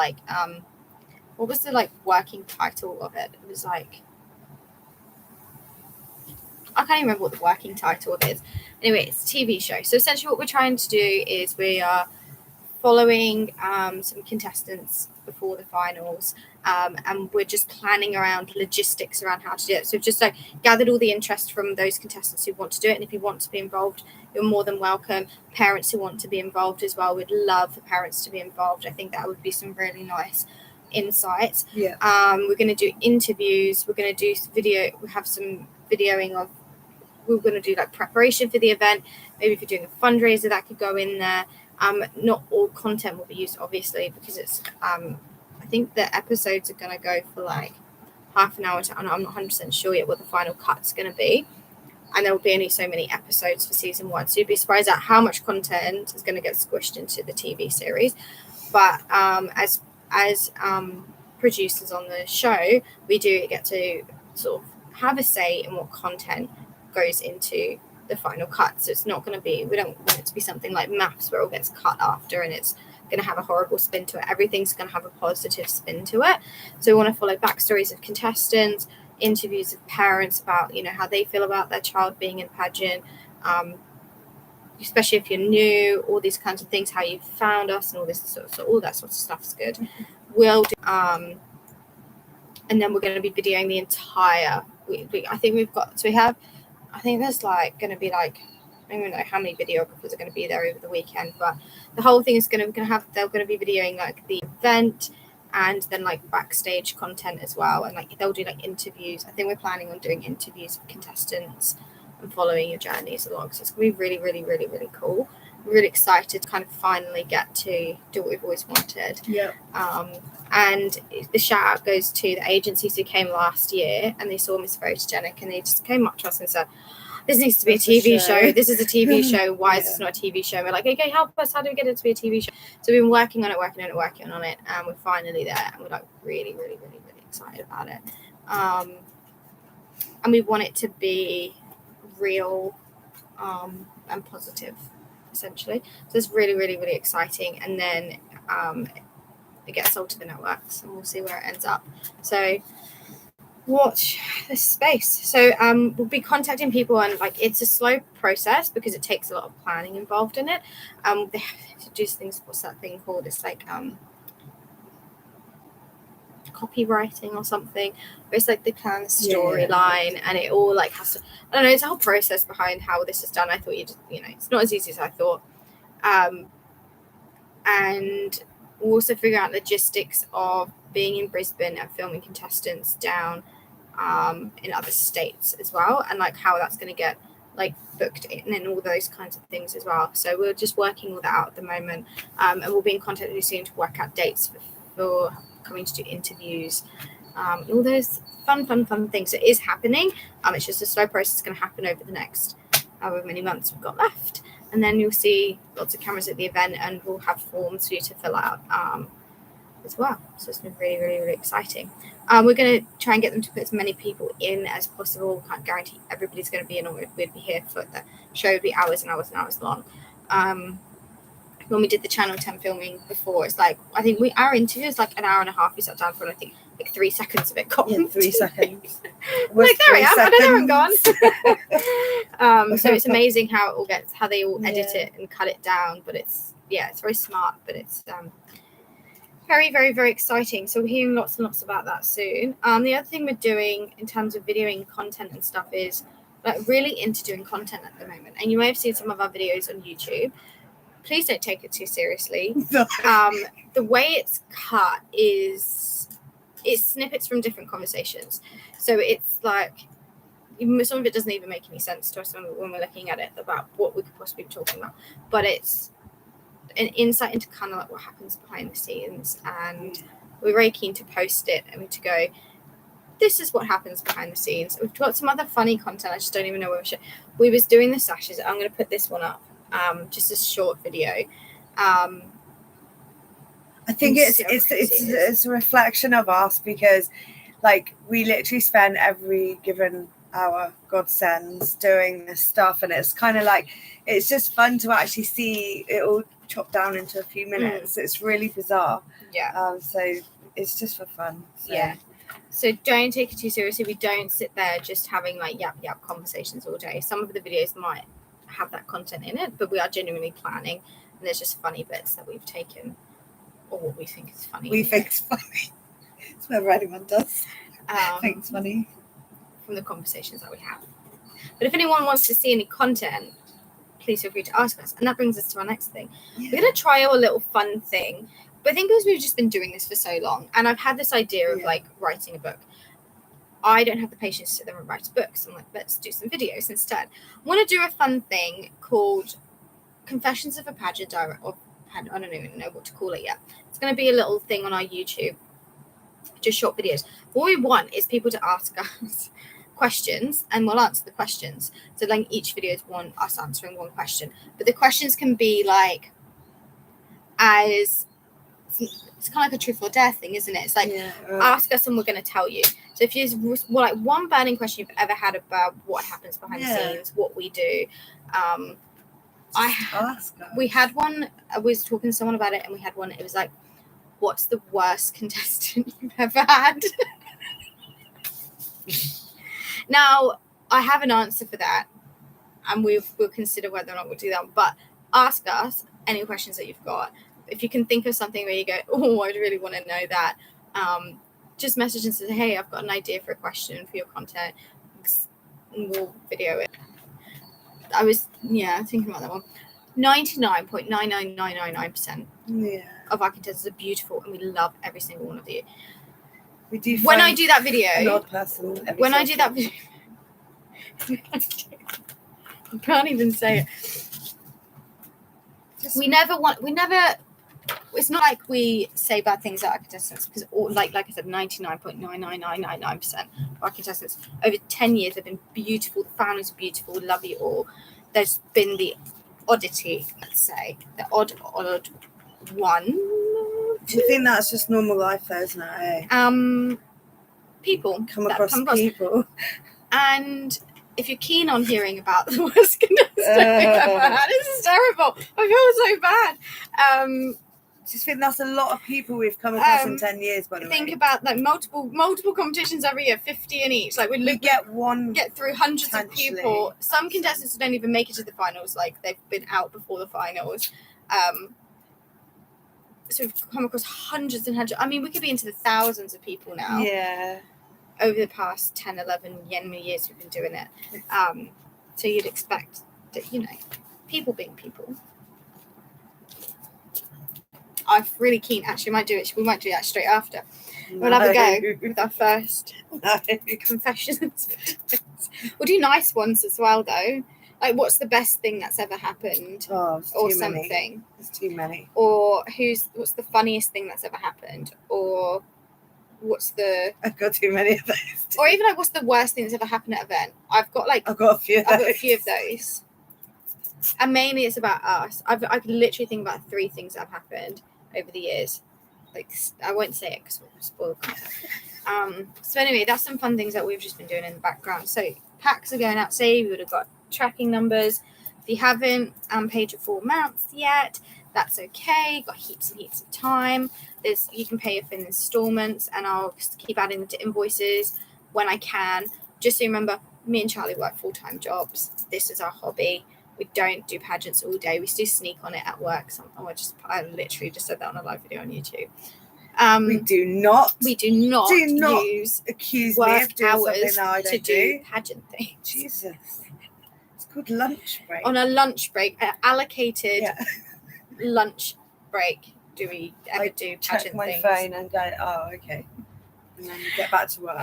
what was the working title of it? It was I can't even remember what the working title is. Anyway, it's a TV show. So essentially what we're trying to do is we are following some contestants before the finals, and we're just planning around logistics around how to do it. So we've just like gathered all the interest from those contestants who want to do it, and if you want to be involved, you're more than welcome. Parents who want to be involved as well, we'd love for parents to be involved. I think that would be some really nice insights. Yeah. We're going to do interviews, we're going to do video, we have some videoing of, we're going to do like preparation for the event. Maybe if you're doing a fundraiser, that could go in there. Not all content will be used, obviously, because it's I think the episodes are going to go for like half an hour to, I'm not 100% sure yet what the final cut's going to be, and there will be only so many episodes for season 1, so you'd be surprised at how much content is going to get squished into the TV series. But as producers on the show, we do get to sort of have a say in what content goes into the final cut. So it's not going to be, we don't want it to be something like Maths where it all gets cut after and it's going to have a horrible spin to it. Everything's going to have a positive spin to it. So we want to follow backstories of contestants, interviews of parents about, you know, how they feel about their child being in pageant, especially if you're new, all these kinds of things, how you found us and all this sort of, so all that sort of stuff's good. We'll do, and then we're going to be videoing the entire week. I think we've got, so we have, I think there's like going to be like, I don't even know how many videographers are going to be there over the weekend, but the whole thing is going to have, they're going to be videoing like the event and then like backstage content as well, and like they'll do like interviews. I think we're planning on doing interviews with contestants and following your journeys along, so it's going to be really, really, really, really cool. We're really excited to kind of finally get to do what we've always wanted. Yeah. And the shout out goes to the agencies who came last year and they saw Miss Photogenic and they just came up to us and said, this needs to be a TV show. This is a TV show. Why is this not a TV show? And we're like, okay, help us. How do we get it to be a TV show? So we've been working on it, and we're finally there. And we're like really, really, really, really excited about it. And we want it to be real and positive, essentially. So it's really, really, really exciting. And then it gets sold to the networks and we'll see where it ends up. So watch this space. So we'll be contacting people, and like it's a slow process because it takes a lot of planning involved in it. They have to do things, what's that thing called? It's like copywriting or something, where it's like they plan the storyline and it all like has to, I don't know, it's a whole process behind how this is done. I thought it's not as easy as I thought. And we'll also figure out logistics of being in Brisbane and filming contestants down in other states as well, and like how that's going to get like booked in and all those kinds of things as well. So we're just working all that out at the moment, and we'll be in contact with you soon to work out dates for coming to do interviews, all those fun things. It is happening. It's just a slow process. It's going to happen over the next however many months we've got left, and then you'll see lots of cameras at the event, and we'll have forms for you to fill out as well. So it's been really, really, really exciting. We're going to try and get them to put as many people in as possible. We can't guarantee everybody's going to be in, or we'd be here for the show would be hours and hours and hours long. When we did the Channel 10 filming before, it's like, I think our interview is like an hour and a half. We sat down for, I think, like 3 seconds of it. 3 seconds. Like, there I am. I don't know, I'm gone. So it's amazing how it all gets, how they all edit it and cut it down. But it's very smart, but it's very, very, very exciting. So we're hearing lots and lots about that soon. The other thing we're doing in terms of videoing content and stuff is like really into doing content at the moment. And you may have seen some of our videos on YouTube. Please don't take it too seriously. The way it's cut is it's snippets from different conversations. So it's like some of it doesn't even make any sense to us when we're looking at it about what we could possibly be talking about. But it's an insight into kind of like what happens behind the scenes, and we're very keen to post it and to go, this is what happens behind the scenes. We've got some other funny content. I just don't even know where we was doing the sashes. I'm going to put this one up, just a short video. I think it's a reflection of us, because like we literally spend every given hour God sends doing this stuff, and it's kind of like it's just fun to actually see it all chopped down into a few minutes. It's really bizarre. So it's just for fun. So. So don't take it too seriously. We don't sit there just having like yap conversations all day. Some of the videos might have that content in it, but we are genuinely planning, and there's just funny bits that we've taken, or what we think is funny. We think it's funny. It's whatever anyone does. I think um, it's funny. from the conversations that we have. But if anyone wants to see any content, please feel free to ask us. And that brings us to our next thing. Yeah. We're going to try a little fun thing. But I think because we've just been doing this for so long, and I've had this idea of like writing a book. I don't have the patience to sit there and write books. I'm like, let's do some videos instead. I want to do a fun thing called Confessions of a Pageant Director. I don't even know what to call it yet. It's going to be a little thing on our YouTube, just short videos. What we want is people to ask us questions, and we'll answer the questions. So like each video is us answering one question, but the questions can be like, as it's kind of like a truth or dare thing, isn't it? It's like ask us and we're going to tell you. So if there's like one burning question you've ever had about what happens behind the scenes, what we do, we had one. I was talking to someone about it, and we had one. It was like, what's the worst contestant you've ever had? Now, I have an answer for that, and we'll consider whether or not we'll do that. But ask us any questions that you've got. If you can think of something where you go, oh, I'd really want to know that, just message and say, hey, I've got an idea for a question for your content, and we'll video it. I was thinking about that one. 99.99999% of our contestants are beautiful, and we love every single one of you. We do. When I do that video, an odd person when I do that video, I can't even say it. We never. It's not like we say bad things about our contestants, because, like I said, 99.99999% of our contestants over 10 years have been beautiful. The families are beautiful. We love you all. There's been the oddity, let's say, the odd one. Do you think that's just normal life, though, isn't it? People come across people, and if you're keen on hearing about the worst contestant we've ever had, this is terrible. I feel so bad. Just think that's a lot of people we've come across in 10 years. By the way, think about like multiple competitions every year, 50 in each. Like we get through hundreds of people. Some contestants don't even make it to the finals. Like they've been out before the finals. So we've come across hundreds and hundreds. I mean, we could be into the thousands of people now. Yeah. Over the past 10, 11 years we've been doing it. So you'd expect that, people being people. I'm really keen. Actually, we might do that straight after. We'll have a go with our first confessions. We'll do nice ones as well, though. Like, what's the best thing that's ever happened? Or something. There's too many. Or what's the funniest thing that's ever happened? Or I've got too many of those. Or even like, what's the worst thing that's ever happened at an event? I've got a few of those. And mainly it's about us. I could literally think about 3 things that have happened over the years. Like, I won't say it because we'll spoil content. So anyway, that's some fun things that we've just been doing in the background. So packs are going out today. We would have got tracking numbers. If you haven't paid your full amounts yet, that's okay. Got heaps and heaps of time. You can pay it in installments, and I'll just keep adding them to invoices when I can. Just so you remember, me and Charlie work full-time jobs. This is our hobby. We don't do pageants all day. We still sneak on it at work. I literally just said that on a live video on YouTube. We do not use accuse work me of doing hours something that I don't to do pageant things. Jesus. It's called lunch break. On a lunch break, an allocated lunch break, do we ever do pageant check my things? phone and go, oh, okay. And then you get back to work.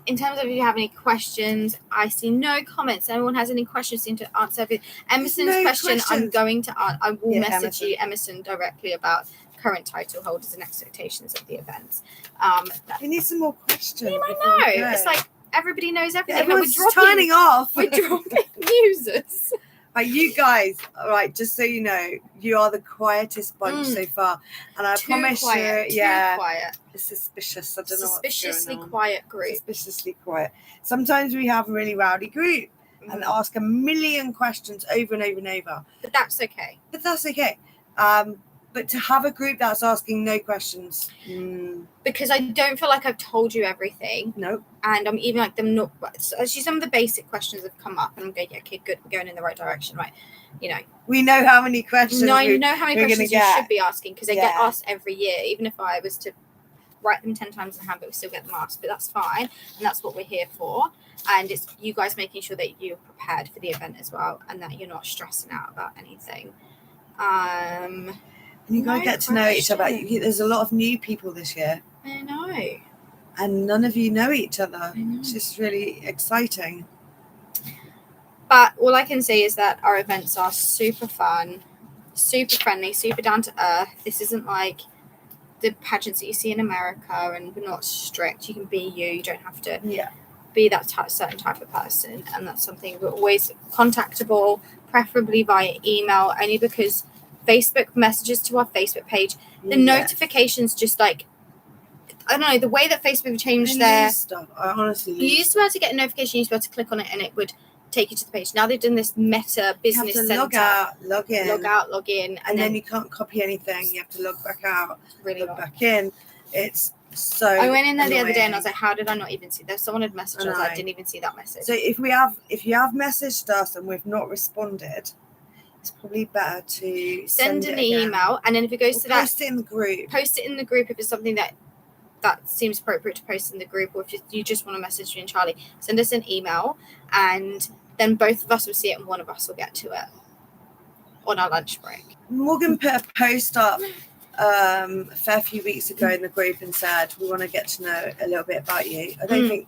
In terms of if you have any questions, I see no comments. If anyone has any questions, seem to answer everything. Emerson's question, I'm going to answer. I will message you, Emerson, directly about current title holders and expectations of the events. We need some more questions. I know. It's like everybody knows everything. Yeah, everyone's turning off. We're dropping users. Right, you guys, all right, just so you know, you are the quietest bunch so far. And I promise you, quiet. It's suspicious. I don't know what's Suspiciously going on. quiet group. Suspiciously quiet. Sometimes we have a really rowdy group and ask a million questions over and over and over. But that's okay. But that's okay. But to have a group that's asking no questions, because I don't feel like I've told you everything. no. And I'm even like them not. Actually, some of the basic questions have come up, and I'm going, yeah, okay, good, we're going in the right direction, right? You know, We know how many questions. no, you know how many we're gonna questions you get. should be asking because they Yeah. get asked every year. Even if I was to write them 10 times in the handbook, we still get them asked, but that's fine, and that's what we're here for. And it's you guys making sure that you're prepared for the event as well, and that you're not stressing out about anything. And you gotta No get to know each other. question. There's a lot of new people this year, I know. and none of you know each other. I know. It's just really exciting. But all I can say is that our events are super fun, super friendly, super down to earth. This isn't like the pageants that you see in America, and we're not strict. You can be you. You don't have to be that certain type of person. And that's something we're always contactable, preferably via email, only because Facebook messages to our Facebook page, the notifications just like, I don't know, the way that Facebook changed their stuff. I honestly you used to be able to get a notification, you used to be able to click on it and it would take you to the page. Now they've done this Meta Business you have to Center. log out, log in, log out, log in, and then you can't copy anything. You have to log back out, really log long. back in. It's so. I went in there the annoying. other day and I was like, how did I not even see that? Someone had messaged us. I know. didn't even see that message. So if you have messaged us and we've not responded, it's probably better to send it an again. email, and then if it goes Or to that, post it in the group. post it in the group if it's something that seems appropriate to post in the group, or if you just want to message me and Charlie, send us an email, and then both of us will see it and one of us will get to it on our lunch break. Morgan put a post up a fair few weeks ago in the group and said we want to get to know a little bit about you. I think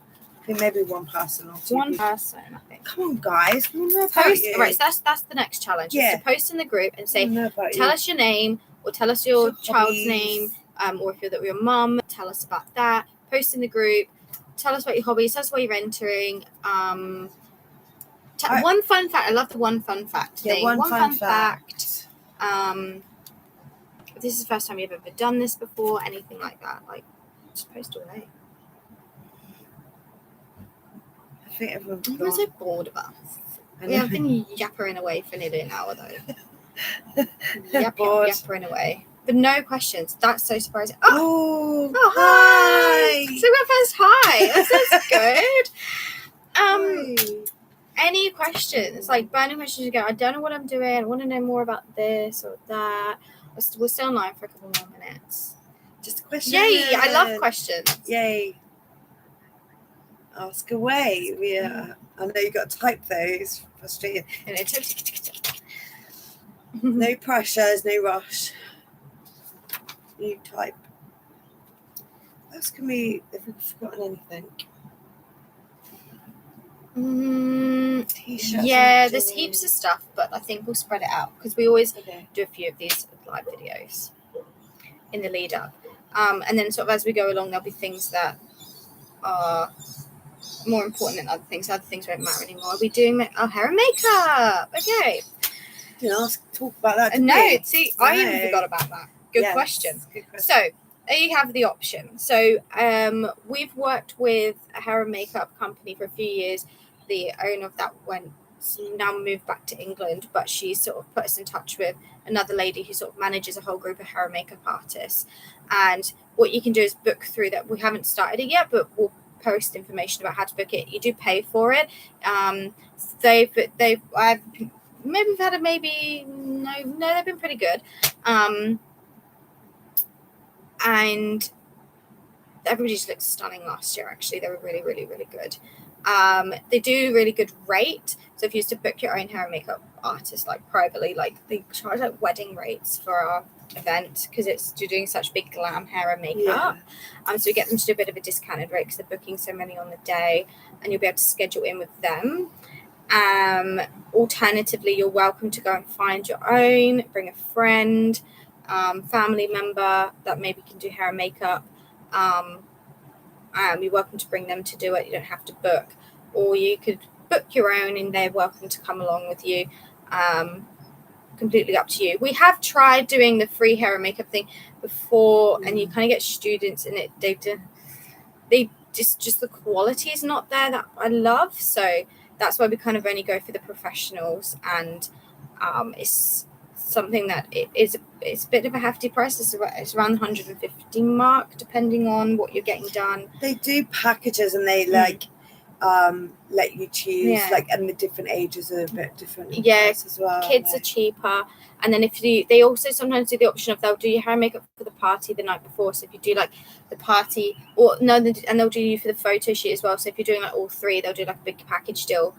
maybe one person or two. One person, I think. Come on, guys, we want to know about Post you. right. So that's the next challenge. Yeah. Is to post in the group and say, We wanna know about tell you. us your name or tell us your child's hobbies. name, or if you're that your mum, tell us about that. Post in the group. Tell us about your hobbies. Tell us why you're entering. One fun fact. I love the one fun fact thing. One fun fact. If this is the first time you've ever done this before, anything like that, like just post away. I think everyone's I'm so bored of us. We have been yappering away for nearly an hour though. Yappering away. But no questions. That's so surprising. Oh, hi. So we got first hi. That's good. Any questions? Like burning questions you go, I don't know what I'm doing. I want to know more about this or that. We'll stay online for a couple more minutes. Just a question. Yay. I love questions. Yay. Ask away. I know you got to type those. Frustrating. No pressures, no rush. You type. Ask me if we've forgotten anything. T-shirts. Yeah, there's heaps of stuff, but I think we'll spread it out because we always do a few of these live videos in the lead up. And then sort of as we go along, there'll be things that are more important than other things. Other things won't matter anymore. Are we doing our hair and makeup? Okay. Didn't talk about that. No, see, I even forgot about that. Good question. So there you have the option. So we've worked with a hair and makeup company for a few years. The owner of that now moved back to England, but she sort of put us in touch with another lady who sort of manages a whole group of hair and makeup artists. And what you can do is book through that. We haven't started it yet, but we'll post information about how to book it. You do pay for it. They've been pretty good. And everybody just looked stunning last year. Actually, they were really, really, really good. They do really good rate. So if you used to book your own hair and makeup artist like privately, like they charge like wedding rates for our event because you're doing such big glam hair and makeup. So we get them to do a bit of a discounted rate because they're booking so many on the day, and you'll be able to schedule in with them. Alternatively, you're welcome to go and find your own, bring a friend, family member that maybe can do hair and makeup. You're welcome to bring them to do it. You don't have to book, or you could book your own and they're welcome to come along with you. Completely up to you. We have tried doing the free hair and makeup thing before, and you kind of get students in it. They just the quality is not there that I love, so that's why we kind of only go for the professionals, and it's something that it's a bit of a hefty price. It's around the 150 mark, depending on what you're getting done. They do packages, and they let you choose, and the different ages are a bit different. As well. Kids are cheaper, and then they also sometimes do the option of they'll do your hair and makeup for the party the night before. So if you do like the party, and they'll do you for the photo shoot as well. So if you're doing like all three, they'll do like a big package deal.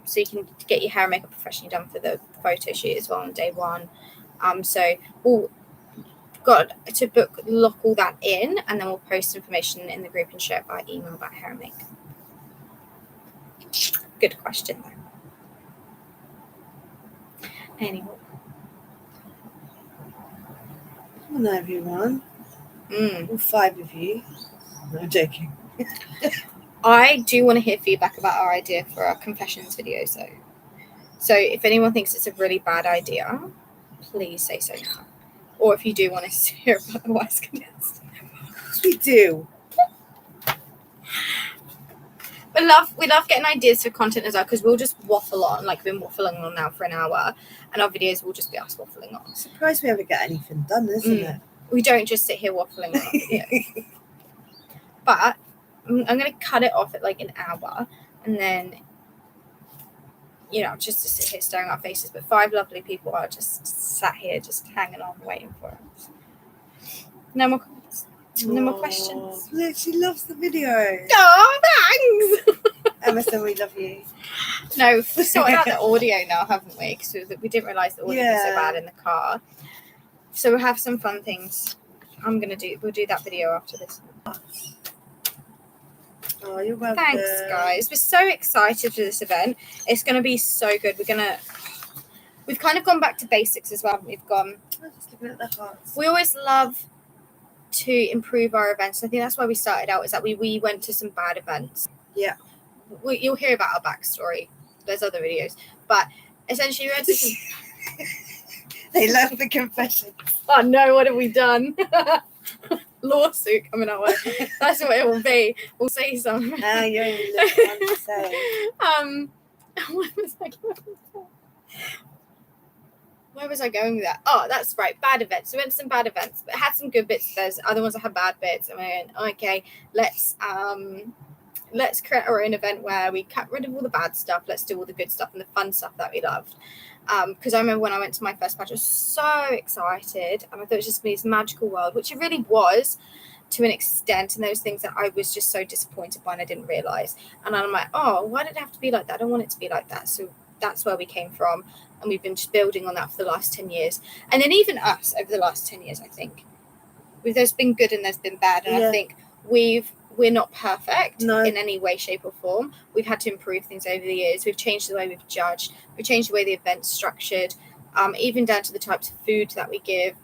So you can get your hair and makeup professionally done for the photo shoot as well on day one. So we'll got to lock all that in, and then we'll post information in the group and share it by email about hair and makeup. Good question though. Anyway. Come on, everyone. All 5 of you. No, I'm joking. I do want to hear feedback about our idea for our confessions videos, though. So if anyone thinks it's a really bad idea, please say so now. Or if you do want us to hear about the wise contestant. We do. We love getting ideas for content as well, because we'll just waffle on, like we've been waffling on now for an hour, and our videos will just be us waffling on. I'm surprised we ever get anything done, isn't it? We don't just sit here waffling on our videos. But I'm going to cut it off at like an hour, and then, just to sit here staring at our faces. But 5 lovely people are just sat here, just hanging on, waiting for us. No more comments. No more questions. Look, she loves the video. Oh, thanks. Emerson, we love you. No, we've sorted out the audio now, haven't we? Because we didn't realise the audio was so bad in the car. So we'll have some fun things. We'll do that video after this. Oh, you're welcome. Thanks, guys. We're so excited for this event. It's going to be so good. We've kind of gone back to basics as well. We've gone. Just looking at the hearts. We always love to improve our events. I think that's why we started out. Is that we went to some bad events. Yeah. You'll hear about our backstory. There's other videos, but essentially we went to some. They love the confession. Oh no! What have we done? Lawsuit coming our way. That's what it will be. We'll say something. Ah, you only look one to say. Where was I going with that? Oh, that's right. Bad events. We went to some bad events, but it had some good bits. There's other ones that had bad bits. And we went, okay, let's create our own event where we cut rid of all the bad stuff. Let's do all the good stuff and the fun stuff that we loved. Because I remember when I went to my first batch, I was so excited, and I thought it was just going to be this magical world, which it really was to an extent. And those things that I was just so disappointed by, and I didn't realize. And I'm like, oh, why did it have to be like that? I don't want it to be like that. So that's where we came from, and we've been just building on that for the last 10 years. And then even us over the last 10 years, I think there's been good and there's been bad, and I think we're not perfect in any way, shape or form. We've had to improve things over the years. We've changed the way we've judged. We've changed the way the event's structured, even down to the types of food that we give,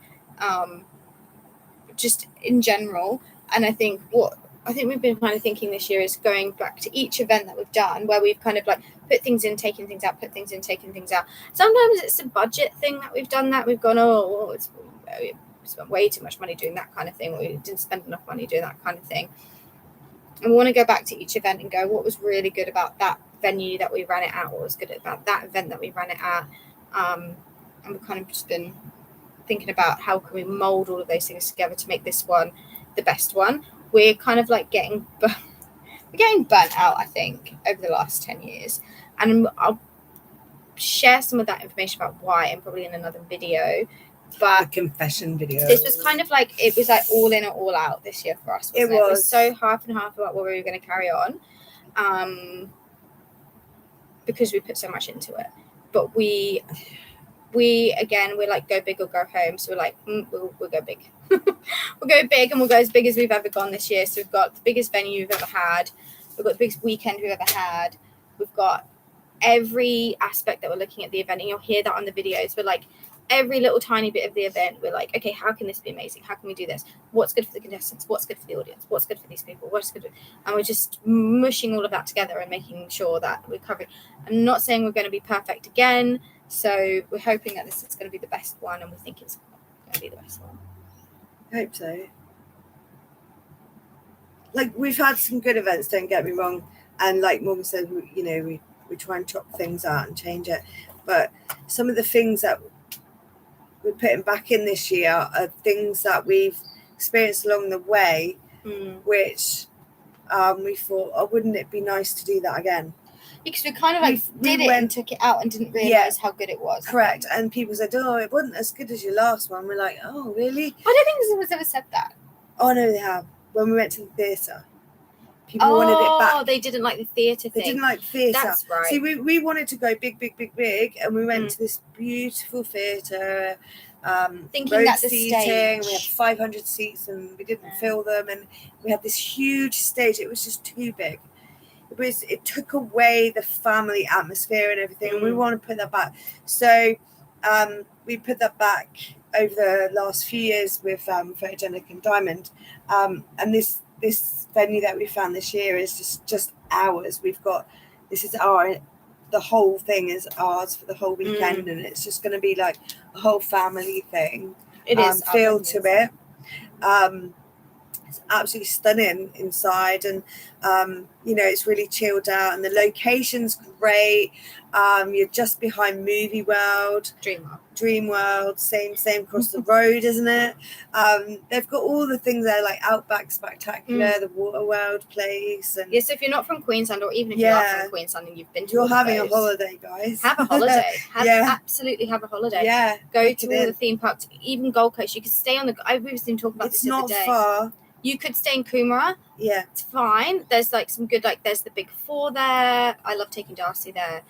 just in general. And I think we've been kind of thinking this year is going back to each event that we've done, where we've kind of like put things in, taken things out, put things in, taken things out. Sometimes it's a budget thing that we've done that. We've gone, we spent way too much money doing that kind of thing. We didn't spend enough money doing that kind of thing. And we want to go back to each event and go, what was really good about that venue that we ran it at? What was good about that event that we ran it at? And we've kind of just been thinking about how can we mold all of those things together to make this one the best one. We're kind of like getting burnt out, I think, over the last 10 years. And I'll share some of that information about why, and probably in another video. But a confession video. This was kind of like, it was like all in or all out this year for us. It was so half and half about what we were going to carry on, because we put so much into it. But we're like, go big or go home. So we're like, we'll go big. We'll go big, and we'll go as big as we've ever gone this year. So we've got the biggest venue we've ever had. We've got the biggest weekend we've ever had. We've got every aspect that we're looking at the event, and you'll hear that on the videos. We're like, every little tiny bit of the event, we're like, okay, how can this be amazing? How can we do this? What's good for the contestants? What's good for the audience? What's good for these people? What's good? And we're just mushing all of that together and making sure that we're covering. I'm not saying we're going to be perfect again. So we're hoping that this is going to be the best one, and we think it's going to be the best one. I hope so. Like, we've had some good events, don't get me wrong. And like Morgan said, we try and chop things out and change it. But some of the things that we're putting back in this year are things that we've experienced along the way, which we thought, oh, wouldn't it be nice to do that again? Because we kind of like did it and took it out and didn't realise how good it was. Correct. And people said, oh, it wasn't as good as your last one. We're like, oh, really? I don't think someone's ever said that. Oh, no, they have. When we went to the theatre. People wanted it back. Oh, they didn't like the theatre thing. They didn't like theatre. That's right. See, we wanted to go big, and we went to this beautiful theatre. Thinking that the seating. stage. We had 500 seats and we didn't fill them. And we had this huge stage. It was just too big. It took away the family atmosphere and everything. And we want to put that back. So we put that back over the last few years with Photogenic and Diamond. And this venue that we found this year is just ours. The whole thing is ours for the whole weekend, and it's just going to be like a whole family thing. It is feel to it. It's absolutely stunning inside, and it's really chilled out, and the location's great. You're just behind Movie World, Dream World, same across the road, isn't it? They've got all the things there, like Outback Spectacular, the Water World place, and so if you're not from Queensland, or even if you are from Queensland and you've been to, you're having a holiday, guys. Have a holiday. Absolutely have a holiday. Yeah, go to all the theme parks, even Gold Coast. You could stay on the. We've been talking about this the other day. It's not far. You could stay in Coomera. Yeah. It's fine. There's like some good, like there's the Big Four there. I love taking Darcy there.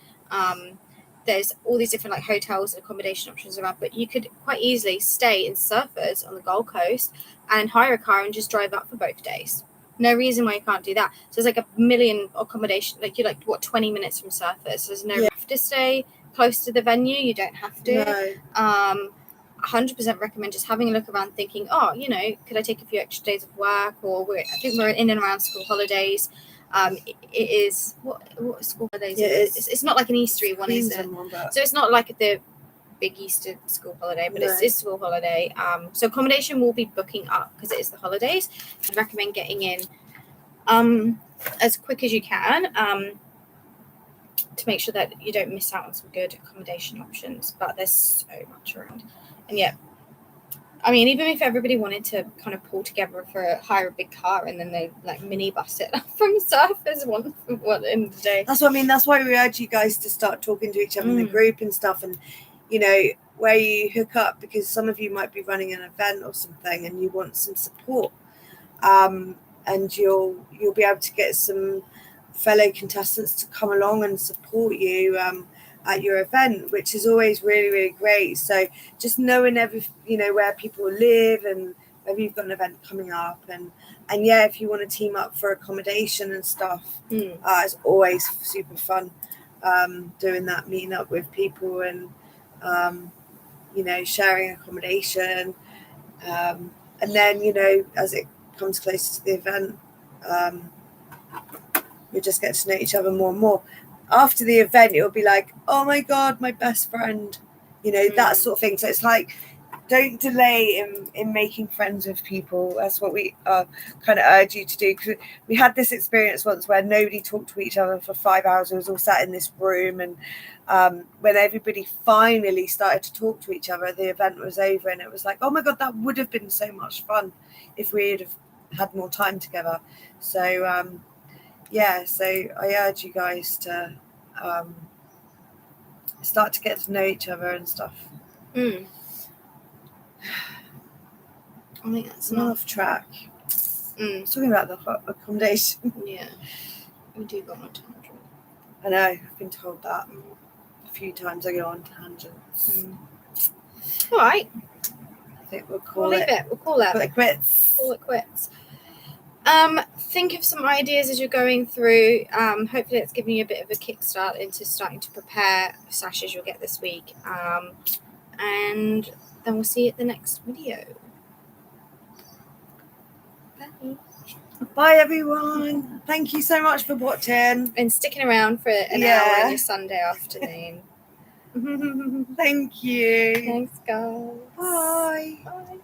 There's all these different like hotels and accommodation options around, but you could quite easily stay in Surfers on the Gold Coast and hire a car and just drive up for both days. No reason why you can't do that. So there's like a million accommodation, like you're like, 20 minutes from Surfers. So there's no have to stay close to the venue. You don't have to. No. 100% recommend just having a look around, thinking, could I take a few extra days of work, or I think we're in and around school holidays. It is what school holidays? Yeah, it's not like an Easter one, is it? So it's not like the big Easter school holiday, but it's school holiday. So accommodation will be booking up because it is the holidays. I'd recommend getting in as quick as you can. To make sure that you don't miss out on some good accommodation options, but there's so much around. And I mean, even if everybody wanted to kind of pull together hire a big car and then they like minibus it from Surfers one in the day. That's what I mean. That's why we urge you guys to start talking to each other in the group and stuff, and where you hook up, because some of you might be running an event or something and you want some support, and you'll be able to get some fellow contestants to come along and support you at your event, which is always really, really great. So just knowing where people live and whether you've got an event coming up, and if you want to team up for accommodation and stuff, it's always super fun doing that, meeting up with people and sharing accommodation, and then as it comes closer to the event, you'll just get to know each other more and more. After the event, it'll be like, oh my God, my best friend, that sort of thing. So it's like, don't delay in making friends with people. That's what we kind of urge you to do. Because we had this experience once where nobody talked to each other for 5 hours. We was all sat in this room, and when everybody finally started to talk to each other, the event was over, and it was like, oh my God, that would have been so much fun if we had had more time together. So so I urge you guys to start to get to know each other and stuff. I think that's not off track. Talking about the accommodation. Yeah, we do go on a tangent. I know, I've been told that a few times. I go on tangents. All right. I think we'll leave it. We'll call it quits. Call it quits. Think of some ideas as you're going through. Hopefully it's giving you a bit of a kickstart into starting to prepare sashes you'll get this week. And then we'll see you at the next video. Bye. Bye everyone. Thank you so much for watching. And sticking around for an hour on your Sunday afternoon. Thank you. Thanks, guys. Bye. Bye.